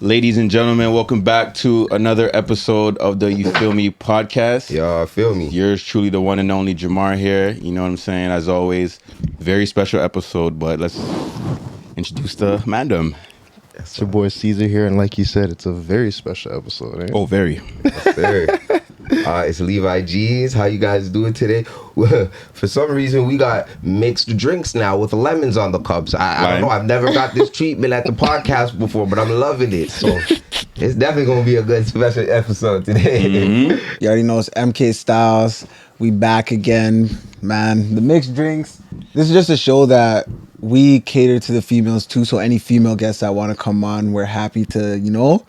Ladies and gentlemen, welcome back to another episode of the You Feel Me podcast. Y'all feel me? Yours truly, the one and only Jamar here. You know what I'm saying? As always, very special episode, but let's introduce the mandem. It's your boy Caesar here, and like you said, it's a very special episode. Eh? Oh, very. Yes, sir. It's Levi G's. How you guys doing today? Well, for some reason, we got mixed drinks now with lemons on the cups. I don't know. I've never got this treatment at the podcast before, but I'm loving it. So it's definitely going to be a good special episode today. Mm-hmm. You already know it's MK Styles. We back again, man. The mixed drinks. This is just a show that we cater to the females too. So any female guests that want to come on, we're happy to,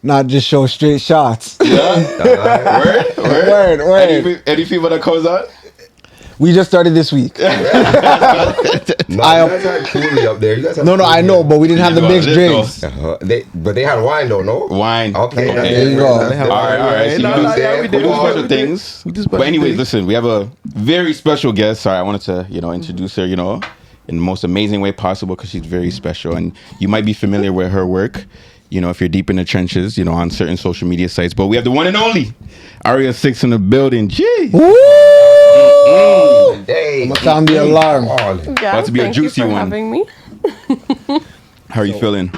not just show straight shots. Yeah. Word. Any people that comes out? We just started this week. No, you guys had Cooley up there. You guys had No, I know, but we didn't have the mixed drinks. But they had wine though, no? Wine. Okay. There you go. All right. So we do special things. But anyways, listen, we have a very special guest. Sorry, I wanted to, introduce her, in the most amazing way possible because she's very special. And you might be familiar with her work, if you're deep in the trenches, on certain social media sites. But we have the one and only ARIA 6 in the building. Gee. Woo! Hey, I'm gonna sound the alarm. Yeah, About to be a juicy one. Having me. How are you feeling?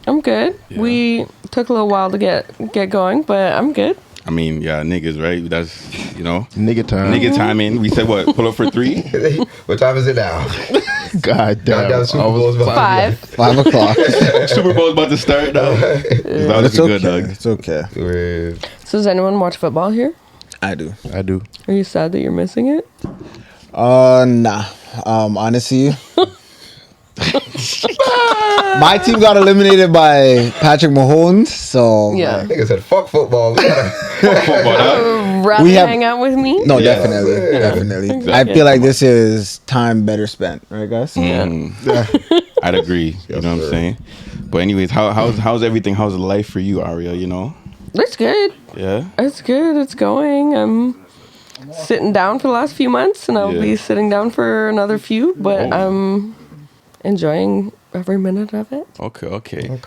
I'm good. Yeah. We took a little while to get going, but I'm good. I mean, yeah, niggas, right? That's, Nigga time. nigga timing. We said what? Pull up for 3? what time is it now? God damn. Goddamn Super Bowl's about 5. o'clock. Super Bowl's about to start now. That was It's good, okay. Doug. It's okay. So does anyone watch football here? I do. Are you sad that you're missing it? Nah. Honestly, my team got eliminated by Patrick Mahomes, so Yeah. Nigga said, fuck football. Rather We have- hang out with me? no, Yeah. definitely. Exactly. I feel like this is time better spent, right, guys? I'd agree. You know what I'm saying? But anyways, how's everything? How's life for you, Aria? It's good. Yeah? It's good. It's going. I'm sitting down for the last few months, and I'll Yeah. be sitting down for another few, but I'm enjoying every minute of it. Okay. Okay.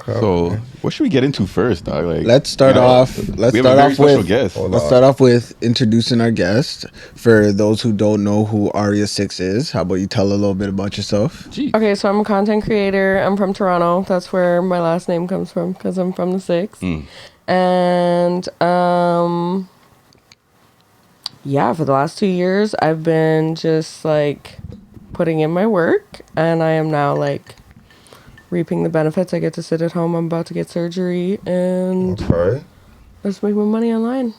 So, what should we get into first, dog? Like, Let's start off. we have a very special guest. Let's start off with introducing our guest. For those who don't know who Aria 6 is, how about you tell a little bit about yourself? Gee. Okay, so I'm a content creator. I'm from Toronto. That's where my last name comes from because I'm from the 6. And for the last 2 years, I've been just like putting in my work, and I am now like reaping the benefits. I get to sit at home. I'm about to get surgery, and Okay. I just make my money online.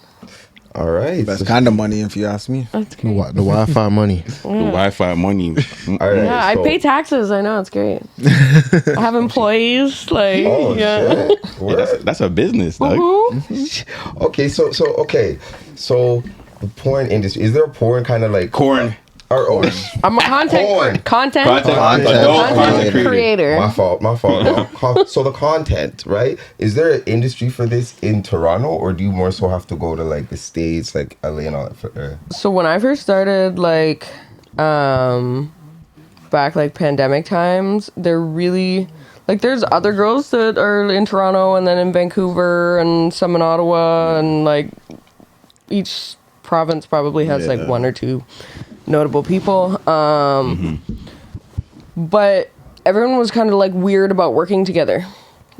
All right. That's kind of money, if you ask me. That's The great. Wi-Fi money. The Wi-Fi money. All right. Yeah, I so- pay taxes. I know, it's great. I have employees. Like, Oh, yeah. shit. Yeah, that's a business, dog. Mhm. Okay, so the porn industry, is there a porn kind of like Corn. or I'm a content Porn. content Adult Content creator. my fault. So the content, right? Is there an industry for this in Toronto, or do you more so have to go to like the States, like LA and all that? So when I first started, like, back like pandemic times, they're really like there's other girls that are in Toronto and then in Vancouver and some in Ottawa, and like each province probably has like one or two notable people. But everyone was kind of like weird about working together.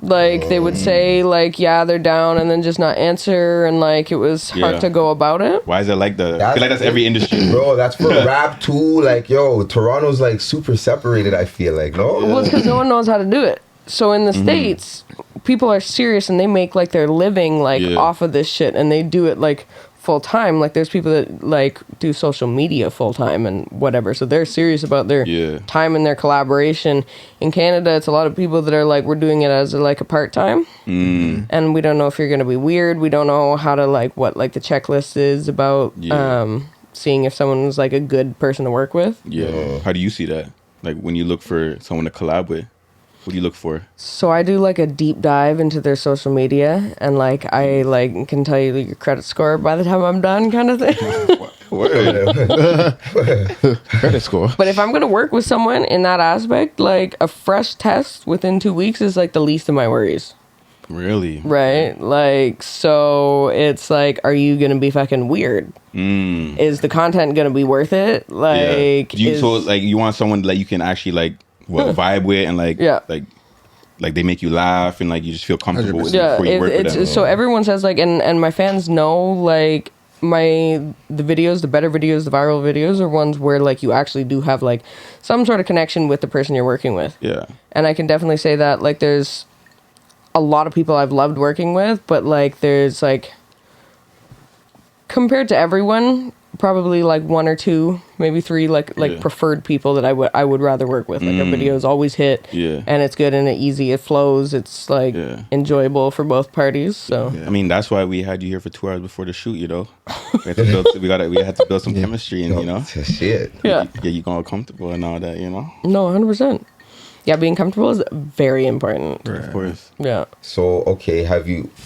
Like they would say like, yeah, they're down, and then just not answer, and like it was hard Yeah. to go about it. Why is it like that? I feel like that's every industry. Bro, that's for rap too. Like, yo, Toronto's like super separated, I feel like, no? Well, it's because no one knows how to do it. So in the States, people are serious and they make like their living like Yeah. off of this shit, and they do it like full time. Like there's people that like do social media full time and whatever. So they're serious about their Yeah. time and their collaboration. In Canada, it's a lot of people that are like, we're doing it as like a part time, and we don't know if you're gonna be weird. We don't know how to like what like the checklist is about. Yeah. Seeing if someone was like a good person to work with. Yeah. How do you see that? Like when you look for someone to collab with? What do you look for? So I do like a deep dive into their social media, and like I like can tell you your credit score by the time I'm done, kind of thing. Credit score. But if I'm gonna work with someone in that aspect, like a fresh test within 2 weeks is like the least of my worries. Really? Right? Like, so it's like, are you gonna be fucking weird? Is the content gonna be worth it? Like, Do you like you want someone that you can actually like vibe with and like like they make you laugh and like you just feel comfortable with them before you work with them. So everyone says like, and my fans know like the videos, the better videos, the viral videos are ones where like you actually do have like some sort of connection with the person you're working with. Yeah. And I can definitely say that like there's a lot of people I've loved working with, but like there's like compared to everyone, probably like 1 or 2, maybe 3 like preferred people that I would rather work with. Like a video is always hit, and it's good and easy. It flows. It's like enjoyable for both parties. So I mean that's why we had you here for 2 hours before the shoot. You know, we had to build some chemistry and you know, shit. Yeah, you all comfortable and all that. You know. No, 100%. Yeah, being comfortable is very important. Right. Of course. Yeah. So, okay,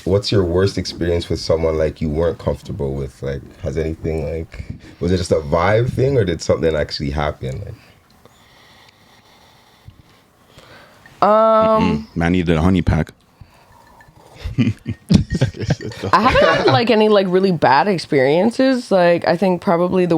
what's your worst experience with someone like you weren't comfortable with? Like, has anything like, was it just a vibe thing or did something actually happen? Man, I needed a honey pack. I haven't had like any like really bad experiences. Like, I think probably a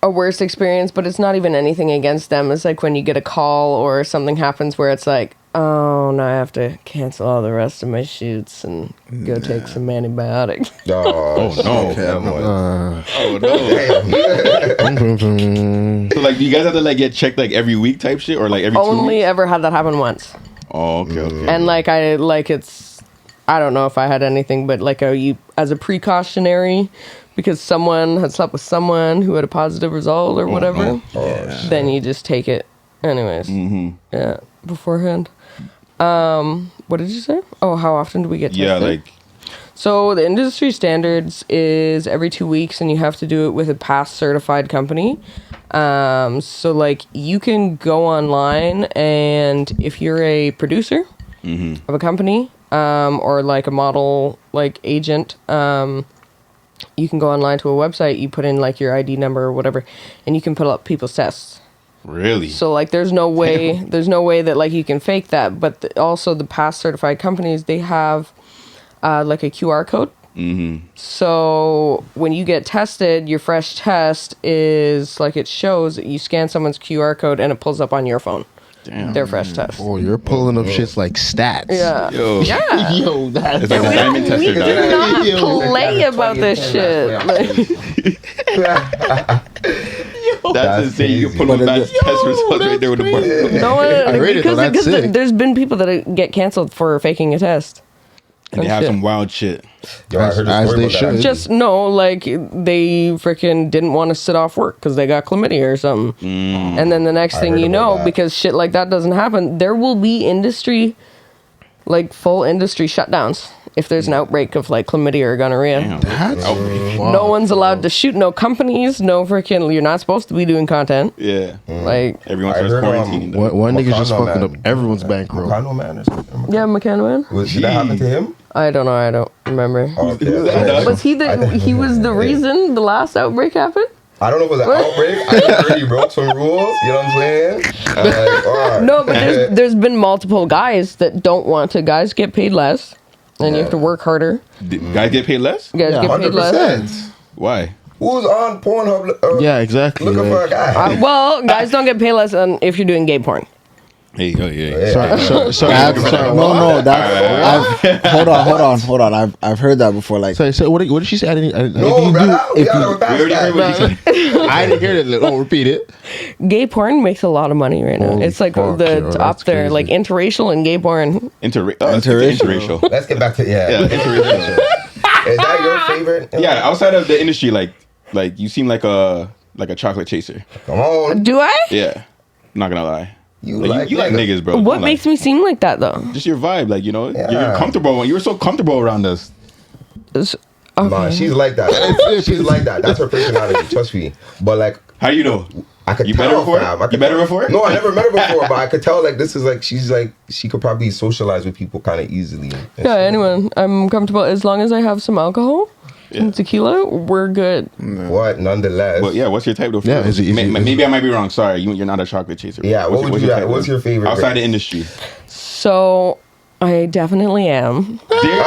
worst experience, but it's not even anything against them. It's like when you get a call or something happens where it's like, oh, now I have to cancel all the rest of my shoots and go take some antibiotics. Oh no! So like, do you guys have to like get checked like every week type shit or like every 2 weeks? Only ever had that happen once. Oh, okay. And like I don't know if I had anything, but like as a precautionary, because someone had slept with someone who had a positive result or whatever, then you just take it anyways. Yeah, beforehand. What did you say? Oh, how often do we get tested? Yeah, like. So the industry standards is every 2 weeks, and you have to do it with a pass certified company. So like you can go online, and if you're a producer of a company or like a model like agent, you can go online to a website, you put in like your ID number or whatever, and you can put up people's tests. Really? So like there's no way that like you can fake that, but also the pass certified companies, they have like a QR code. So when you get tested, your fresh test is like, it shows that you scan someone's QR code and it pulls up on your phone. Damn. Their fresh test. Oh, you're pulling up shits like stats. Yeah. Yo. Yeah. Yo, that's It's like a diamond tester. We do not play about this shit. That's insane. You can put on that test results right there with the barcode. No one, I read it, though. That's because sick. there's been people that get canceled for faking a test. And they have some wild shit. Yo, I heard a As story they about should. that. Just no, like they freaking didn't want to sit off work because they got chlamydia or something. And then the next thing heard you about know, that. because shit like that doesn't happen, there will be full industry shutdowns if there's an outbreak of like chlamydia or gonorrhea. Damn. That's No one's allowed to shoot. No companies. No freaking. You're not supposed to be doing content. Yeah. Like Everyone I starts heard, quarantining. though. one nigga's just Wakanda fucking man. up everyone's bankroll. Wakanda man or something. yeah, McCann. Did that happen to him? I don't know. I don't remember. Okay. Was he he was the reason the last outbreak happened? I don't know if it was an outbreak. I just heard he broke some rules. You know what I'm saying? I'm like, all right. No, but there's been multiple guys that don't want to. Guys get paid less, and you have to work harder. Guys get paid less? Guys get paid less. 100%. Why? Who's on Pornhub? Yeah, exactly. Looking for a guy. Well, guys don't get paid less if you're doing gay porn. Hey, yeah. Sorry. No, that hold on. I've heard that before. Like, So what did she say? I didn't. No, brother. We already heard what she said. I didn't hear it. Oh, repeat it. Gay porn makes a lot of money right now. Holy It's like fuck, the yo, up that's there, crazy. like interracial and gay porn. Interracial. Let's get back to Interracial. Is that your favorite? Yeah, outside of the industry, like you seem like a chocolate chaser. Come on. Do I? Yeah, not gonna lie. You Like, you like niggas, bro. What Don't makes lie. me seem like that though? Just your vibe, like you're Yeah. comfortable. You were so comfortable around us. Okay. Nah, she's like that. She's like that. That's her personality. Trust me. But like, How do you know? I could You tell, met her before? fam. You met her before? No, I never met her before, but I could tell like this is like she could probably socialize with people kind of easily. Yeah, anyone. I'm comfortable as long as I have some alcohol and tequila. We're good. What? Nonetheless. Well, yeah. What's your type though? Yeah, is it- Maybe I might be wrong. Sorry, you're not a chocolate chaser. Yeah, what would you type, what's man? your favorite outside the drink? industry? So I definitely am. You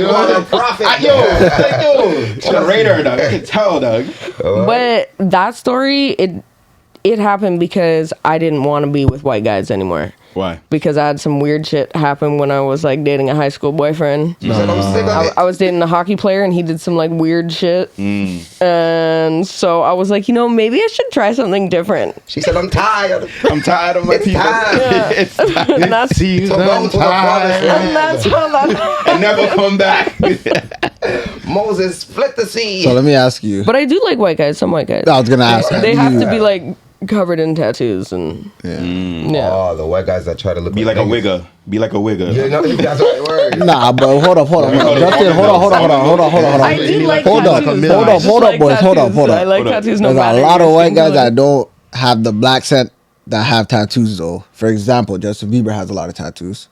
are the prophet. On the radar, dog. I can tell, dog. But that story, it happened because I didn't want to be with white guys anymore. Why? Because I had some weird shit happen when I was like dating a high school boyfriend. She said, I'm sick of it. I was dating a hockey player and he did some like weird shit. And so I was like, maybe I should try something different. She said, I'm tired. I'm tired of my It's people. time. It's time. And that's, Seems So go I'm to the promised and land. that's how that. And never come back. Moses split the sea. So let me ask you. But I do like white guys. Some white guys. I was gonna ask. They you. have to be like covered in tattoos and yeah. Oh, the white guys that try to look Be like a niggas. wigger. Be like a wigger. You know, that's the right word. Nah, but hold up. Justin, hold on. I do like Hold up, tattoos. hold I up, just hold up, like boys, hold up, tattoos. hold up. I like Hold up. tattoos no There's matter a lot of your white skin guys color. that don't have the black scent that have tattoos though. For example, Justin Bieber has a lot of tattoos.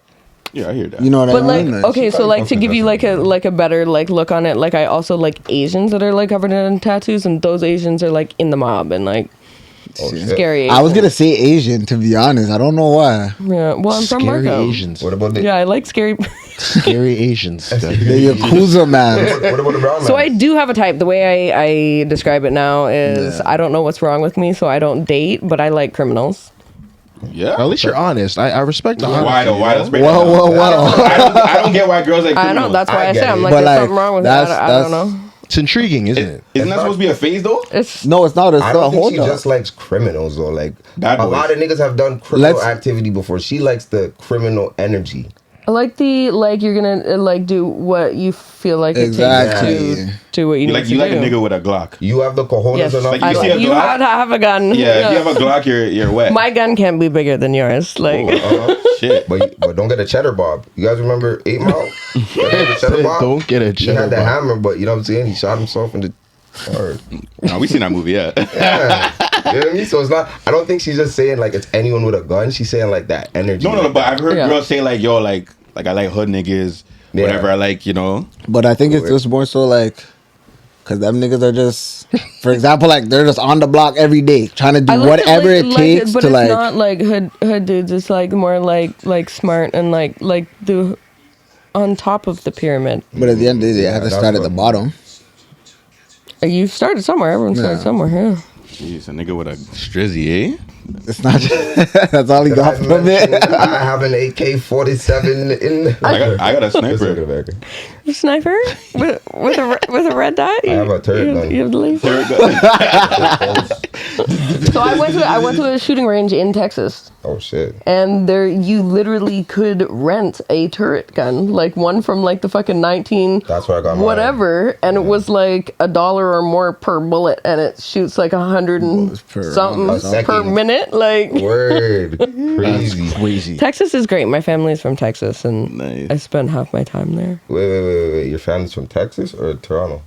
Yeah, I hear that. You know what But I mean? like, okay, so like to give you like a better like look on it, like I also like Asians that are like covered in tattoos, and those Asians are like in the mob and like Oh, shit. scary. I was Asians. gonna say Asian to be honest. I don't know why. Yeah, well, I'm from Scary Markham. Asians. What about the Yeah, I like scary. Scary Asians. The Yakuza man. what about the brown man? So I do have a type. The way I describe it now is I don't know what's wrong with me, so I don't date, but I like criminals. Yeah. At least you're honest. I respect the honesty. Why though? Why? Let's break Whoa, it down. whoa. I don't get why girls like I criminals. know that's why I I, get say I'm it. like But, there's like, something wrong with me. that's- I don't know. It's intriguing, isn't it? Isn't that supposed to be a phase though? It's No, it's not. It's I not. don't think Hold she up. just likes criminals though. Like Bad a boys. lot of niggas have done criminal Let's- activity before. She likes the criminal energy. I like the like you're gonna like do what you feel like Exactly. it takes to do what you You need like to you like a do. nigga with a Glock. You have the cojones Yes, enough. Like, I you see like, a you Glock? have to have a gun. Yeah, if you have a Glock, you're wet. My gun can't be bigger than yours. Like Shit. But don't get a cheddar bob. You guys remember 8 Mile? The cheddar bob? Don't get a He cheddar had the bob. hammer, but you know what I'm saying? He shot himself in the heart. No, we seen that movie, yeah. Yeah. You know what I mean? So it's not, I don't think she's just saying like it's anyone with a gun. She's saying like that energy. No, like but I've heard Yeah. girls say like, yo, like I like hood niggas, whatever. Yeah. I like, But I think it's just more so like, cause them niggas are just, for example, like they're just on the block every day trying to do I like whatever it, it takes but to it's like. not like hood dudes. It's like more like smart and like the on top of the pyramid. But at the end of the day, I have to that's start at the what- bottom. You started somewhere. Everyone started Yeah. somewhere. Yeah. Jeez, a nigga with a strizzy, eh? It's not. That's all he Did got I from mention it. I have an AK-47 in. I got a sniper. A sniper with a red dot. I have a turret gun. You have the laser. There it goes. So I went to a shooting range in Texas. Oh shit. And there, you literally could rent a turret gun, like one from like the fucking 19 That's where I got mine. whatever, and it was like $1 or more per bullet, and it shoots like 100 and per round, something a second. per minute. Like Word. Crazy. Crazy. Texas is great. My family's from Texas, and Nice. I spent half my time there. Wait. Your family's from Texas or Toronto?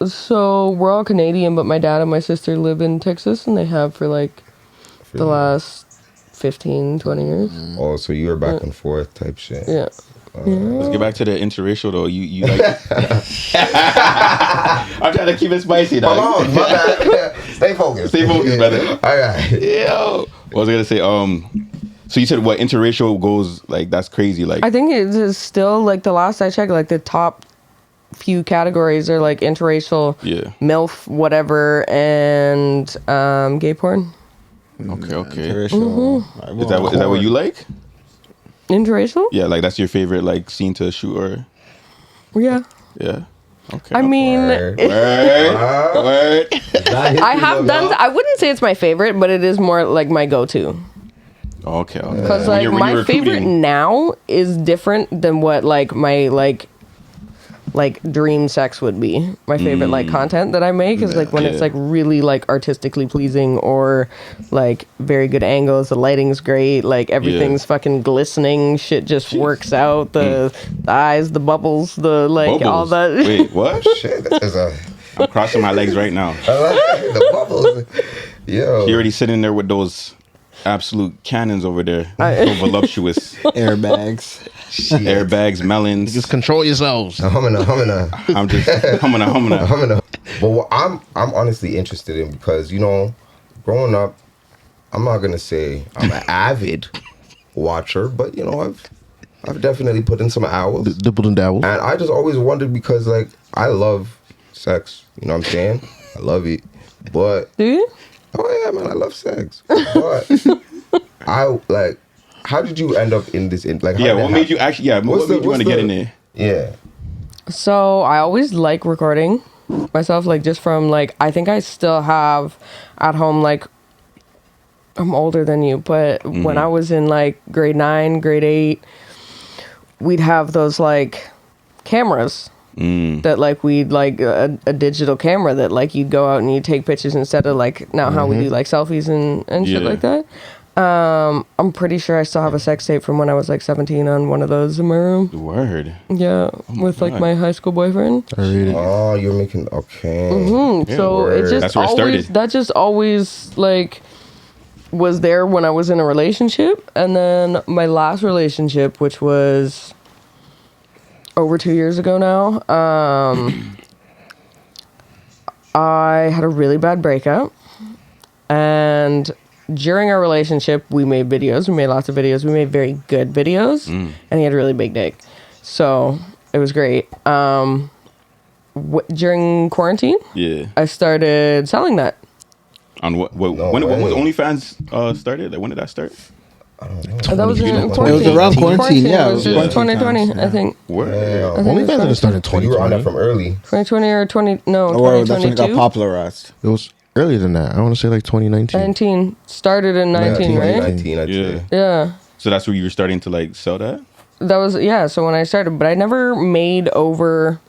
So we're all Canadian, but my dad and my sister live in Texas, and they have for like the last 15, 20 years. Oh, so you were back and forth type shit. Yeah. Let's get back to the interracial though. You like? I'm trying to keep it spicy, dog. Hold on, my bad. Stay focused. Stay focused, brother. All right. Yo, what was I gonna say? So you said what interracial goes like? That's crazy. Like, I think it is still like the last I checked, like the top few categories are like interracial, yeah. MILF, whatever, and gay porn. Okay. Mm-hmm. Is that what you like? Interracial? Yeah, like that's your favorite like scene to shoot or Yeah. yeah. Okay. I mean, Word. Word. I have done. I wouldn't say it's my favorite, but it is more like my go-to. Okay. Because When like you're my favorite recruiting- now is different than what like my like dream sex would be. My favorite like content that I make is like when it's Yeah. like really like artistically pleasing or like very good angles, the lighting's great, like everything's fucking glistening, shit just works out, the eyes, the bubbles, the like all Bubbles. that. Wait, what? Shit, this is a I'm crossing my legs right now. I like the bubbles. Yo. She already sitting there with those absolute cannons over there. So voluptuous. Airbags. Airbags, melons. Just control yourselves. Humming. I'm just humming. But what I'm honestly interested in, because growing up, I'm not gonna say I'm an avid watcher, but I've definitely put in some hours. Dibbled and dabbled. And I just always wondered, because like I love sex, you know what I'm saying? I love it. But Do you? oh yeah, man, I love sex. But how did you end up in this? What made you actually? Yeah, what made you want to get in there? Yeah. So I always like recording myself, like just from like, I think I still have at home, like, I'm older than you, but when I was in like grade 9, grade 8, we'd have those like cameras that like we'd like a digital camera that like you'd go out and you'd take pictures instead of like now how we do like selfies and shit like that. I'm pretty sure I still have a sex tape from when I was like 17 on one of those in my room. Word. Yeah, with like my high school boyfriend. I read it. Oh, you're making okay. Yeah, So it just that's where it always started. that just always like was there when I was in a relationship. And then my last relationship, which was over 2 years ago now, I had a really bad breakup, and during our relationship we made videos. We made lots of videos. We made very good videos, and he had a really big dick, so it was great. During quarantine, I started selling that. On what? When was OnlyFans started? Like, when did that start? I don't know. That was in quarantine. It was around quarantine, yeah. It was Yeah. 2020, I think. Word. OnlyFans didn't start in So you were on that 2020. from early. 2020 or 20, no, Or that's when it got 2022. popularized. It was earlier than that. I want to say like 2019. 19. Started in 19, right? 2019, I'd Yeah. say. Yeah. So that's where you were starting to like sell that. That was, yeah, so when I started, but I never made over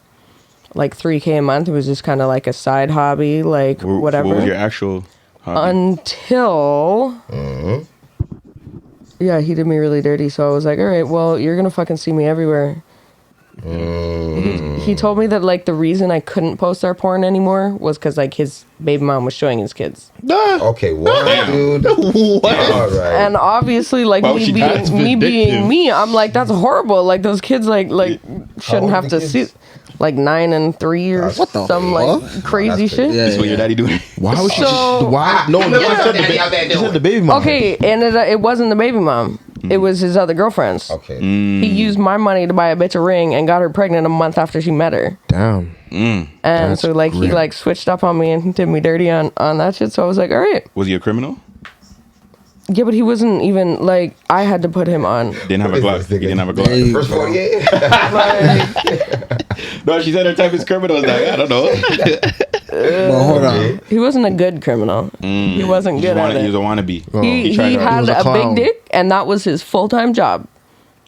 like 3K a month. It was just kind of like a side hobby, like whatever. What was your actual hobby? Until, yeah, he did me really dirty. So I was like, all right, well, you're going to fucking see me everywhere. He told me that like the reason I couldn't post our porn anymore was because like his baby mom was showing his kids. Okay, what, dude? What? All right. And obviously, like Well, that's me being vindictive. me, I'm like, that's horrible. Like those kids, like shouldn't old have are to the see, kids? like 9 and 3 or What the some fuck? like crazy That's shit. crazy. That's what your daddy doing. Why was she? So- Why? No, you said the baby mom. Okay, and it wasn't the baby mom. It was his other girlfriends. Okay. He used my money to buy a bitch a ring and got her pregnant a month after she met her. Damn. And That's so like he grim. like switched up on me and did me dirty on that shit. So I was like, all right. Was he a criminal? Yeah, but he wasn't even like, I had to put him on. Didn't have a Glock. He didn't have a Glock. Hey. First 48? Like, No, she said her type is criminal. Like, I don't know. Well, hold on. he wasn't a good criminal. He wasn't good at He was it. a wannabe. Oh. He tried hard. had He was a a clown. big dick, and that was his full-time job.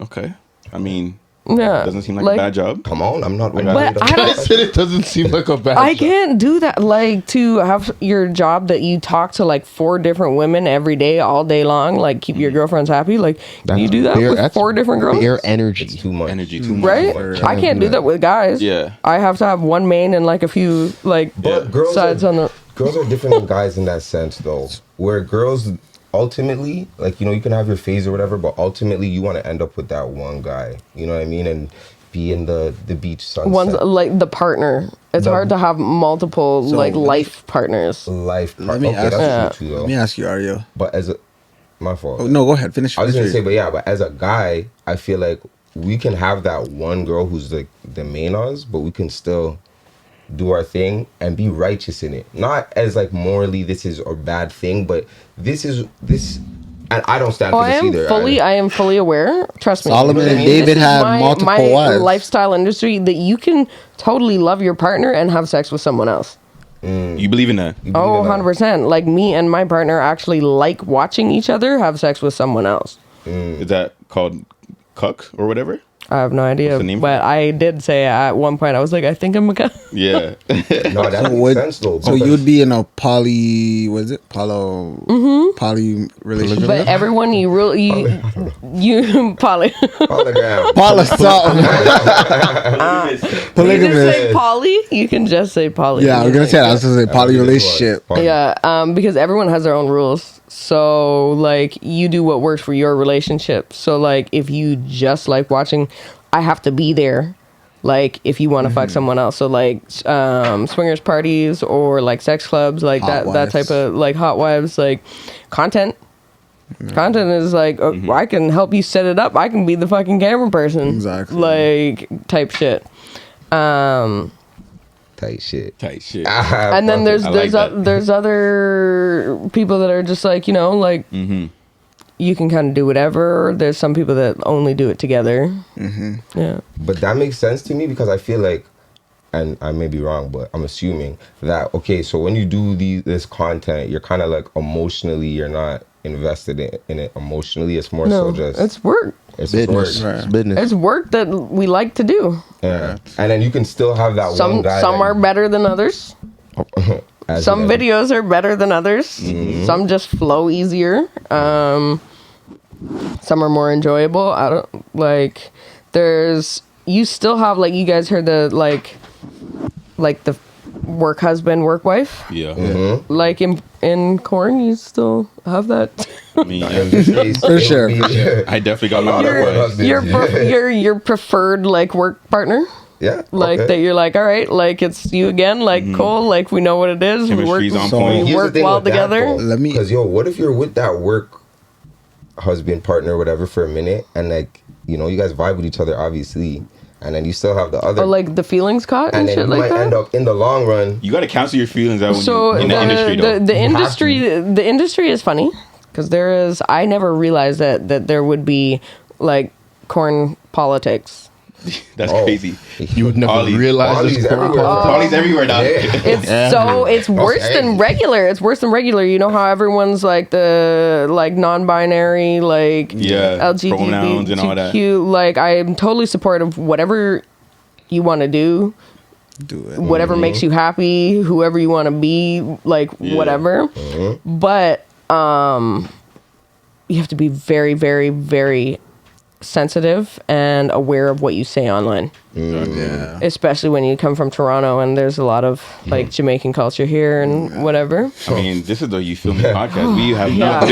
Okay. I mean, Yeah. doesn't seem like a bad job. Come on, I'm not. But I I don't- said it doesn't seem like a bad. I job. can't do that. Like, to have your job that you talk to like 4 different women every day, all day long, like keep your girlfriends happy. Like, can you do that with That's 4 different girls? Bare energy. Too much. Energy too much. Right? I can't do that with guys. Yeah. I have to have one main and like a few like But girls sides are, on the. girls are different than guys in that sense, though. Where girls ultimately, like, you can have your phase or whatever, but ultimately you want to end up with that one guy. You know what I mean? And be in the beach sunset. One's like the partner. It's The- hard to have multiple So- like life partners. life. Let me Okay, ask that's true too, Let though. me ask you, Aria. But as a, my fault. Oh, no, go ahead. Finish. I was gonna finish say, your- but as a guy, I feel like we can have that one girl who's like the main us, but we can still do our thing and be righteous in it. Not as like morally this is a bad thing, but this, and I don't stand Oh, for this either. I am fully aware. Trust me. Solomon and This David is had my multiple wives. lifestyle industry that you can totally love your partner and have sex with someone else. You believe in that? You believe Oh, in that? 100%. Like me and my partner actually like watching each other have sex with someone else. Is that called cuck or whatever? I have no idea, What's the name? but I did say at one point I was like, I think I'm a guy. Yeah. No, that makes sense though. So because- you'd be in a poly, what is it? Poly relationship. But everyone you really you poly. Hologram. Poly something. You just Polygamous. say poly. You can just say poly. Yeah, I was gonna say that. I was gonna say poly relationship. Yeah, because everyone has their own rules. So, like, you do what works for your relationship. So, like, if you just like watching, I have to be there. Like, if you want to fuck someone else. So, like, swingers parties or, like, sex clubs, like, Hot that type of, like, hot wives, like, content. Content is like, I can help you set it up. I can be the fucking camera person. Exactly. Like, type shit. Tight shit. Tight shit. And then there's I like that. there's other people that are just like, you know, like you can kind of do whatever. There's some people that only do it together. Yeah. But that makes sense to me because I feel like, and I may be wrong, but I'm assuming that, okay, so when you do this content, you're kind of like emotionally, you're not invested in it emotionally. It's more so just... it's work. It's Business. work. It's business. It's work that we like to do. Yeah. And then you can still have that one guy. Some are better than others. as Some you- videos are better than others. Some just flow easier. Some are more enjoyable. I don't like. There's you still have like you guys heard the like the work husband work wife. Yeah. Like in corn, you still have that. I mean, In this case, For sure, it'll for be- sure. I definitely got a lot lot of of work advice. husbands. Your preferred like work partner. Yeah. Like okay. that you're like, all right, like it's you again, like cool, like we know what it is. We work, Chemistry's on So- point. we Here's the work thing well with that, together. though. Let me- Because what if you're with that work husband, partner, whatever, for a minute, and like you guys vibe with each other, obviously, and then you still have the other, Or like the feelings caught and and then shit you like might that. end up in the long run. You got to cancel your feelings out when So you in the industry, though. the industry is funny because there is. I never realized that there would be like corn politics. That's Oh. crazy. You would never Ollie. realize Ollie's this. everywhere. Polly's everywhere now. Yeah. It's worse than regular. It's worse than regular. You know how everyone's like the like non-binary, like Yeah, pronouns and all that. LGBTQ. Like I'm totally supportive of whatever you want to do. Do it. Whatever makes you happy, whoever you want to be, like whatever. But you have to be very, very, very sensitive and aware of what you say online. Yeah. Especially when you come from Toronto and there's a lot of like Jamaican culture here and whatever. I mean, this is the You Feel Me podcast. We have Yeah.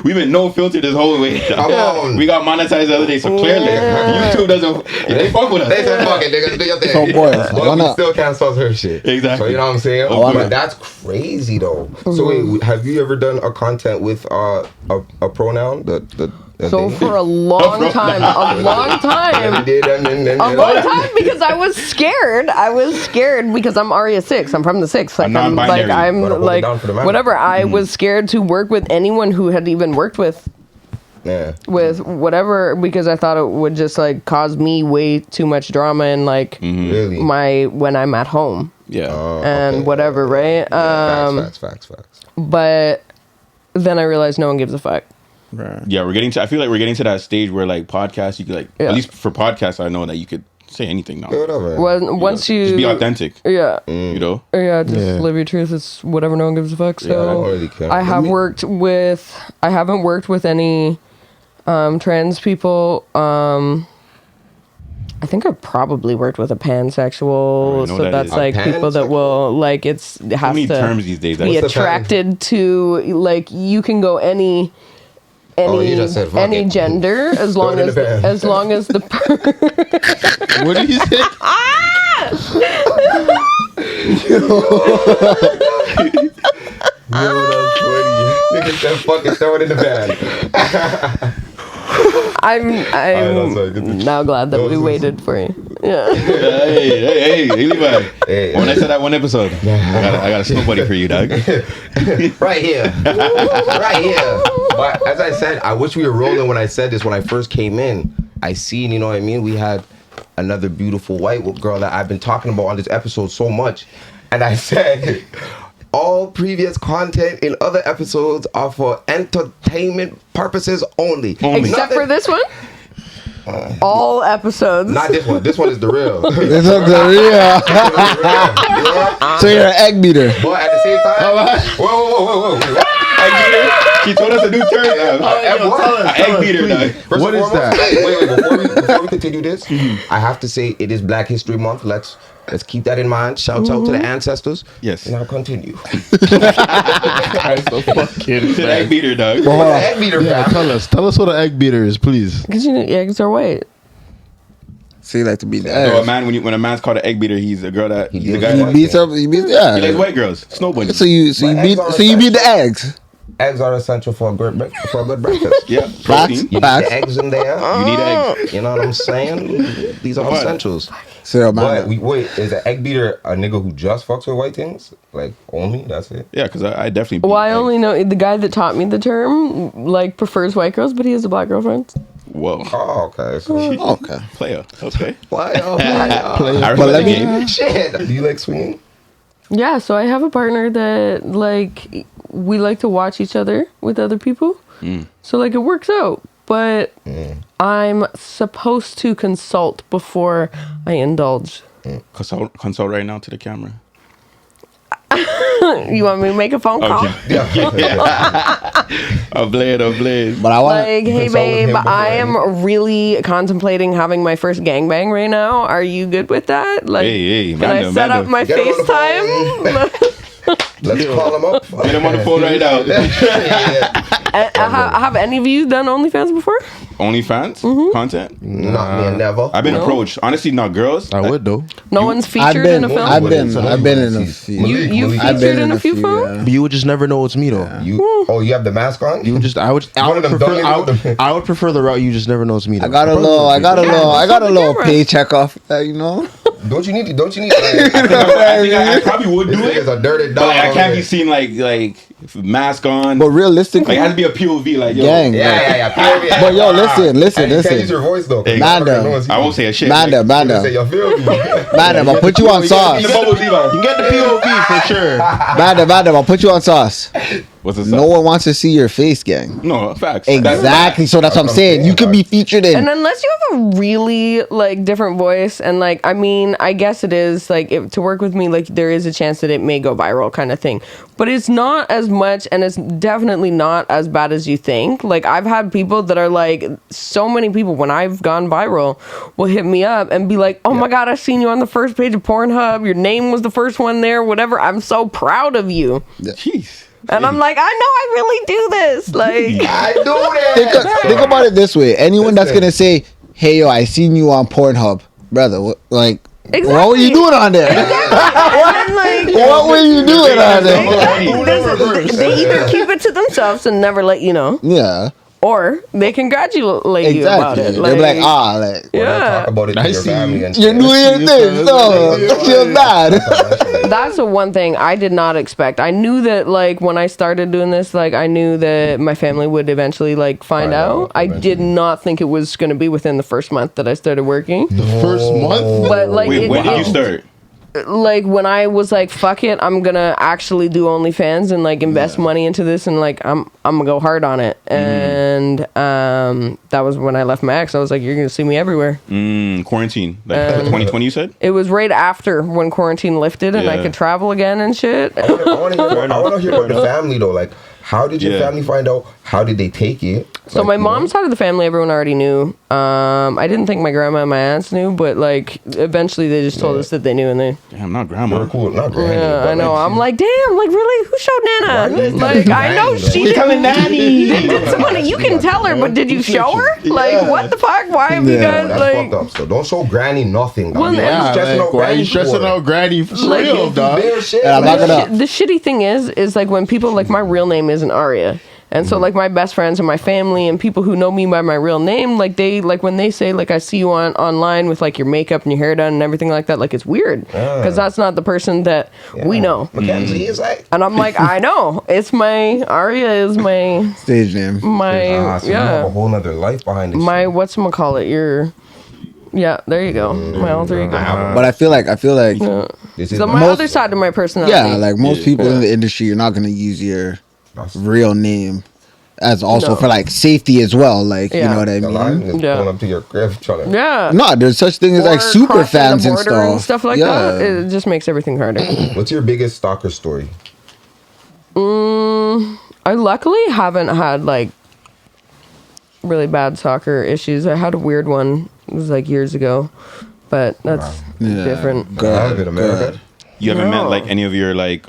we've been no filter this whole way. Come on. We got monetized the other day, so clearly YouTube doesn't. They fuck with us. They said, "Fuck it, nigga, do your thing." So, boys, But why we not? still can't solve her shit. Exactly. So you know what I'm saying? Oh, But good. that's crazy though. So wait, have you ever done a content with a pronoun? So for a long time, You did, a long time because I was scared. I was scared because I'm ARIA 6. I'm from the 6. Like I'm non-binary. like I'm Gotta hold it like down for the man. whatever. I was scared to work with anyone who had even worked with Yeah. whatever because I thought it would just like cause me way too much drama and like Really? when I'm at home Yeah. and okay. whatever, right? Facts. But then I realized no one gives a fuck. Right. Yeah, I feel like we're getting to that stage where like podcasts, you could like Yeah. at least for podcasts, I know that you could say anything now. Whatever. Once you Just be authentic. yeah. You know. Just live your truth. It's whatever. No one gives a fuck. So Yeah, I don't really care. I haven't worked with any trans people. I think I've probably worked with a pansexual. I know So that that's is. like people that will like it So has many to terms these days. be That's What's the attracted to like you can go any you just said fuck it. gender as long it in as the pan. as long as the What did you say? Yo, that's funny. Nigga said fucking throw it in the bag. I'm that's right. Good to- now glad that we was- waited for you. Yeah. hey, Levi. Hey. When I said that one episode, I got a snow buddy for you, dog. Right here. Right here. But as I said, I wish we were rolling when I said this. When I first came in, I seen, you know what I mean? We had another beautiful white girl that I've been talking about on this episode so much. And I said, All previous content in other episodes are for entertainment purposes only. Except for this one. All episodes. Not this one. This one is the real. This one's a real. Yeah. So you're an egg beater. But at the same time, whoa. Egg beater. He told us a new term. Egg beater. What is that? Wait. Before we continue this, I have to say it is Black History Month. Let's keep that in mind. Shout out to the ancestors. Yes. And I'll continue. So fucking Egg beater, dog. Egg beater, Yeah, fam. tell us what an egg beater is, please. Because eggs are white. So you like to beat the So a eggs. man, when a man's called an egg beater, he's a girl that he's a guy He that He beats up. He beats. he likes Yeah. white girls. Snow bunny. So you beat the eggs. Eggs are essential for a good breakfast. Yeah, Facts. protein. You need Facts. the eggs in there. You need eggs. You know what I'm saying? These are What? essentials. So But man, wait, is an egg beater a nigga who just fucks with white things? Like only? That's it. Yeah, because I definitely. beat Well, I eggs. only know the guy that taught me the term, like, prefers white girls, but he has a black girlfriend. Whoa, Oh, okay. So okay. player. Okay. why? I But remember let the me- game. Shit. Do you like swinging? Yeah, so I have a partner that, like, we like to watch each other with other people. So, like, it works out. But I'm supposed to consult before I indulge. Consult right now to the camera. You want me to make a phone call? Okay. A blade. But I want. Like, hey, Consult with babe, him I before am really contemplating having my first gangbang right now. Are you good with that? Like, Hey, can I set up my Get him on the FaceTime? Let's call him up. Get him on the phone right now. Have any of you done OnlyFans before? OnlyFans content. Not me and never. I've been approached. Honestly, not girls. I would though. No one's I've featured been. in a film? I've been in a few. You I've featured in a few films? But you would just never know it's me though. You have the mask on? You would just I would One of them prefer dummy- I would prefer the route you just never know it's me though. I got a little camera. paycheck off. You know. Don't you need I think I probably would do This it. is a dirty dog. But like, I over can't be there. seen like mask on. But realistically, Like, it has to be a POV. Like, yo, gang. Yeah. But yo, listen. And you can't use your voice though. Hey, Manda. I won't say a shit. Manda, Like, Manda, Say you feel me? Manda. I'll put you on sauce. the bubble tea, like, You get the POV for sure. Manda. I'll put you on sauce. What's the No one wants to see your face, gang. No, facts. Exactly. So that's what I'm saying. You could be featured And in. unless you have a really like different voice, and like, I mean, I guess it is like to work with me, like there is a chance that it may go viral, kind of thing. But it's not as much, and it's definitely not as bad as you think. Like I've had people that are like, so many people when I've gone viral will hit me up and be like, "Oh my god, I seen you on the first page of Pornhub. Your name was the first one there. Whatever. I'm so proud of you." Jeez. And I'm like, I know I really do this. Like, I do that. Think about it this way. Anyone that's Listen. gonna say, "Hey yo, I seen you on Pornhub," brother, what were you Exactly. doing on there? and then, like, What were you doing on there? they either keep it to themselves and never let you know, Yeah, or they congratulate you about exactly. it. They're like, Talk yeah, about it to I your see family and you're shit. doing your thing. No, that feels bad. that's the one thing I did not expect. I knew that, like, when I started doing this, like, I knew that my family would eventually, like, find out. I did not think it was going to be within the first month that I started working. The first month? But, like, Wait, when did you start? like when I was like, fuck it, I'm gonna actually do OnlyFans and like invest money into this, and like I'm gonna go hard on it. And that was when I left my ex. I was like, you're gonna see me everywhere. Quarantine. Like 2020, you said? It was right after when quarantine lifted and I Yeah. could travel again and shit. I want to hear about the family though. Like, how did your family find out? How did they take it? So Like, my you know? mom's side of the family, everyone already knew. I didn't think my grandma and my aunts knew, but like eventually they just told us that they knew, and they. Damn, not grandma. They're cool, not granny. Yeah, but I know. like, I'm like, damn, like really? Who showed Nana? Right? Like, I know Granny, she like- didn't. They did someone. You can tell her, but did you show her? Like, what the fuck? Why have you guys that's like? fucked up. So don't show granny nothing. Dog. Well, Why yeah, you stressing out Why are granny you stressing for? out granny for Like, real, dog? Bare shit. Yeah, I'm like, not gonna- The shitty thing is like when people like my real name isn't Aria. And so like my best friends and my family and people who know me by my real name, like they like when they say like I see you online with like your makeup and your hair done and everything like that, like it's weird because that's not the person that we know. Mackenzie is like. And I'm like, I know it's my Aria is my Stage name. So you have a whole nother life behind this. my shit. whatchamacallit, your yeah, there you go, my alter ego. But I feel like Yeah. This is So my other side of my personality. Yeah, like most people in the industry, you're not gonna use your real name as also for like safety as well. Like you know what I the mean? line is going up to your crib trying to. Yeah. No, there's such thing as like Or super crossing fans the and border stuff. like that. It just makes everything harder. What's your biggest stalker story? I luckily haven't had like really bad soccer issues. I had a weird one. It was like years ago, but that's different. Good. You haven't met like any of your like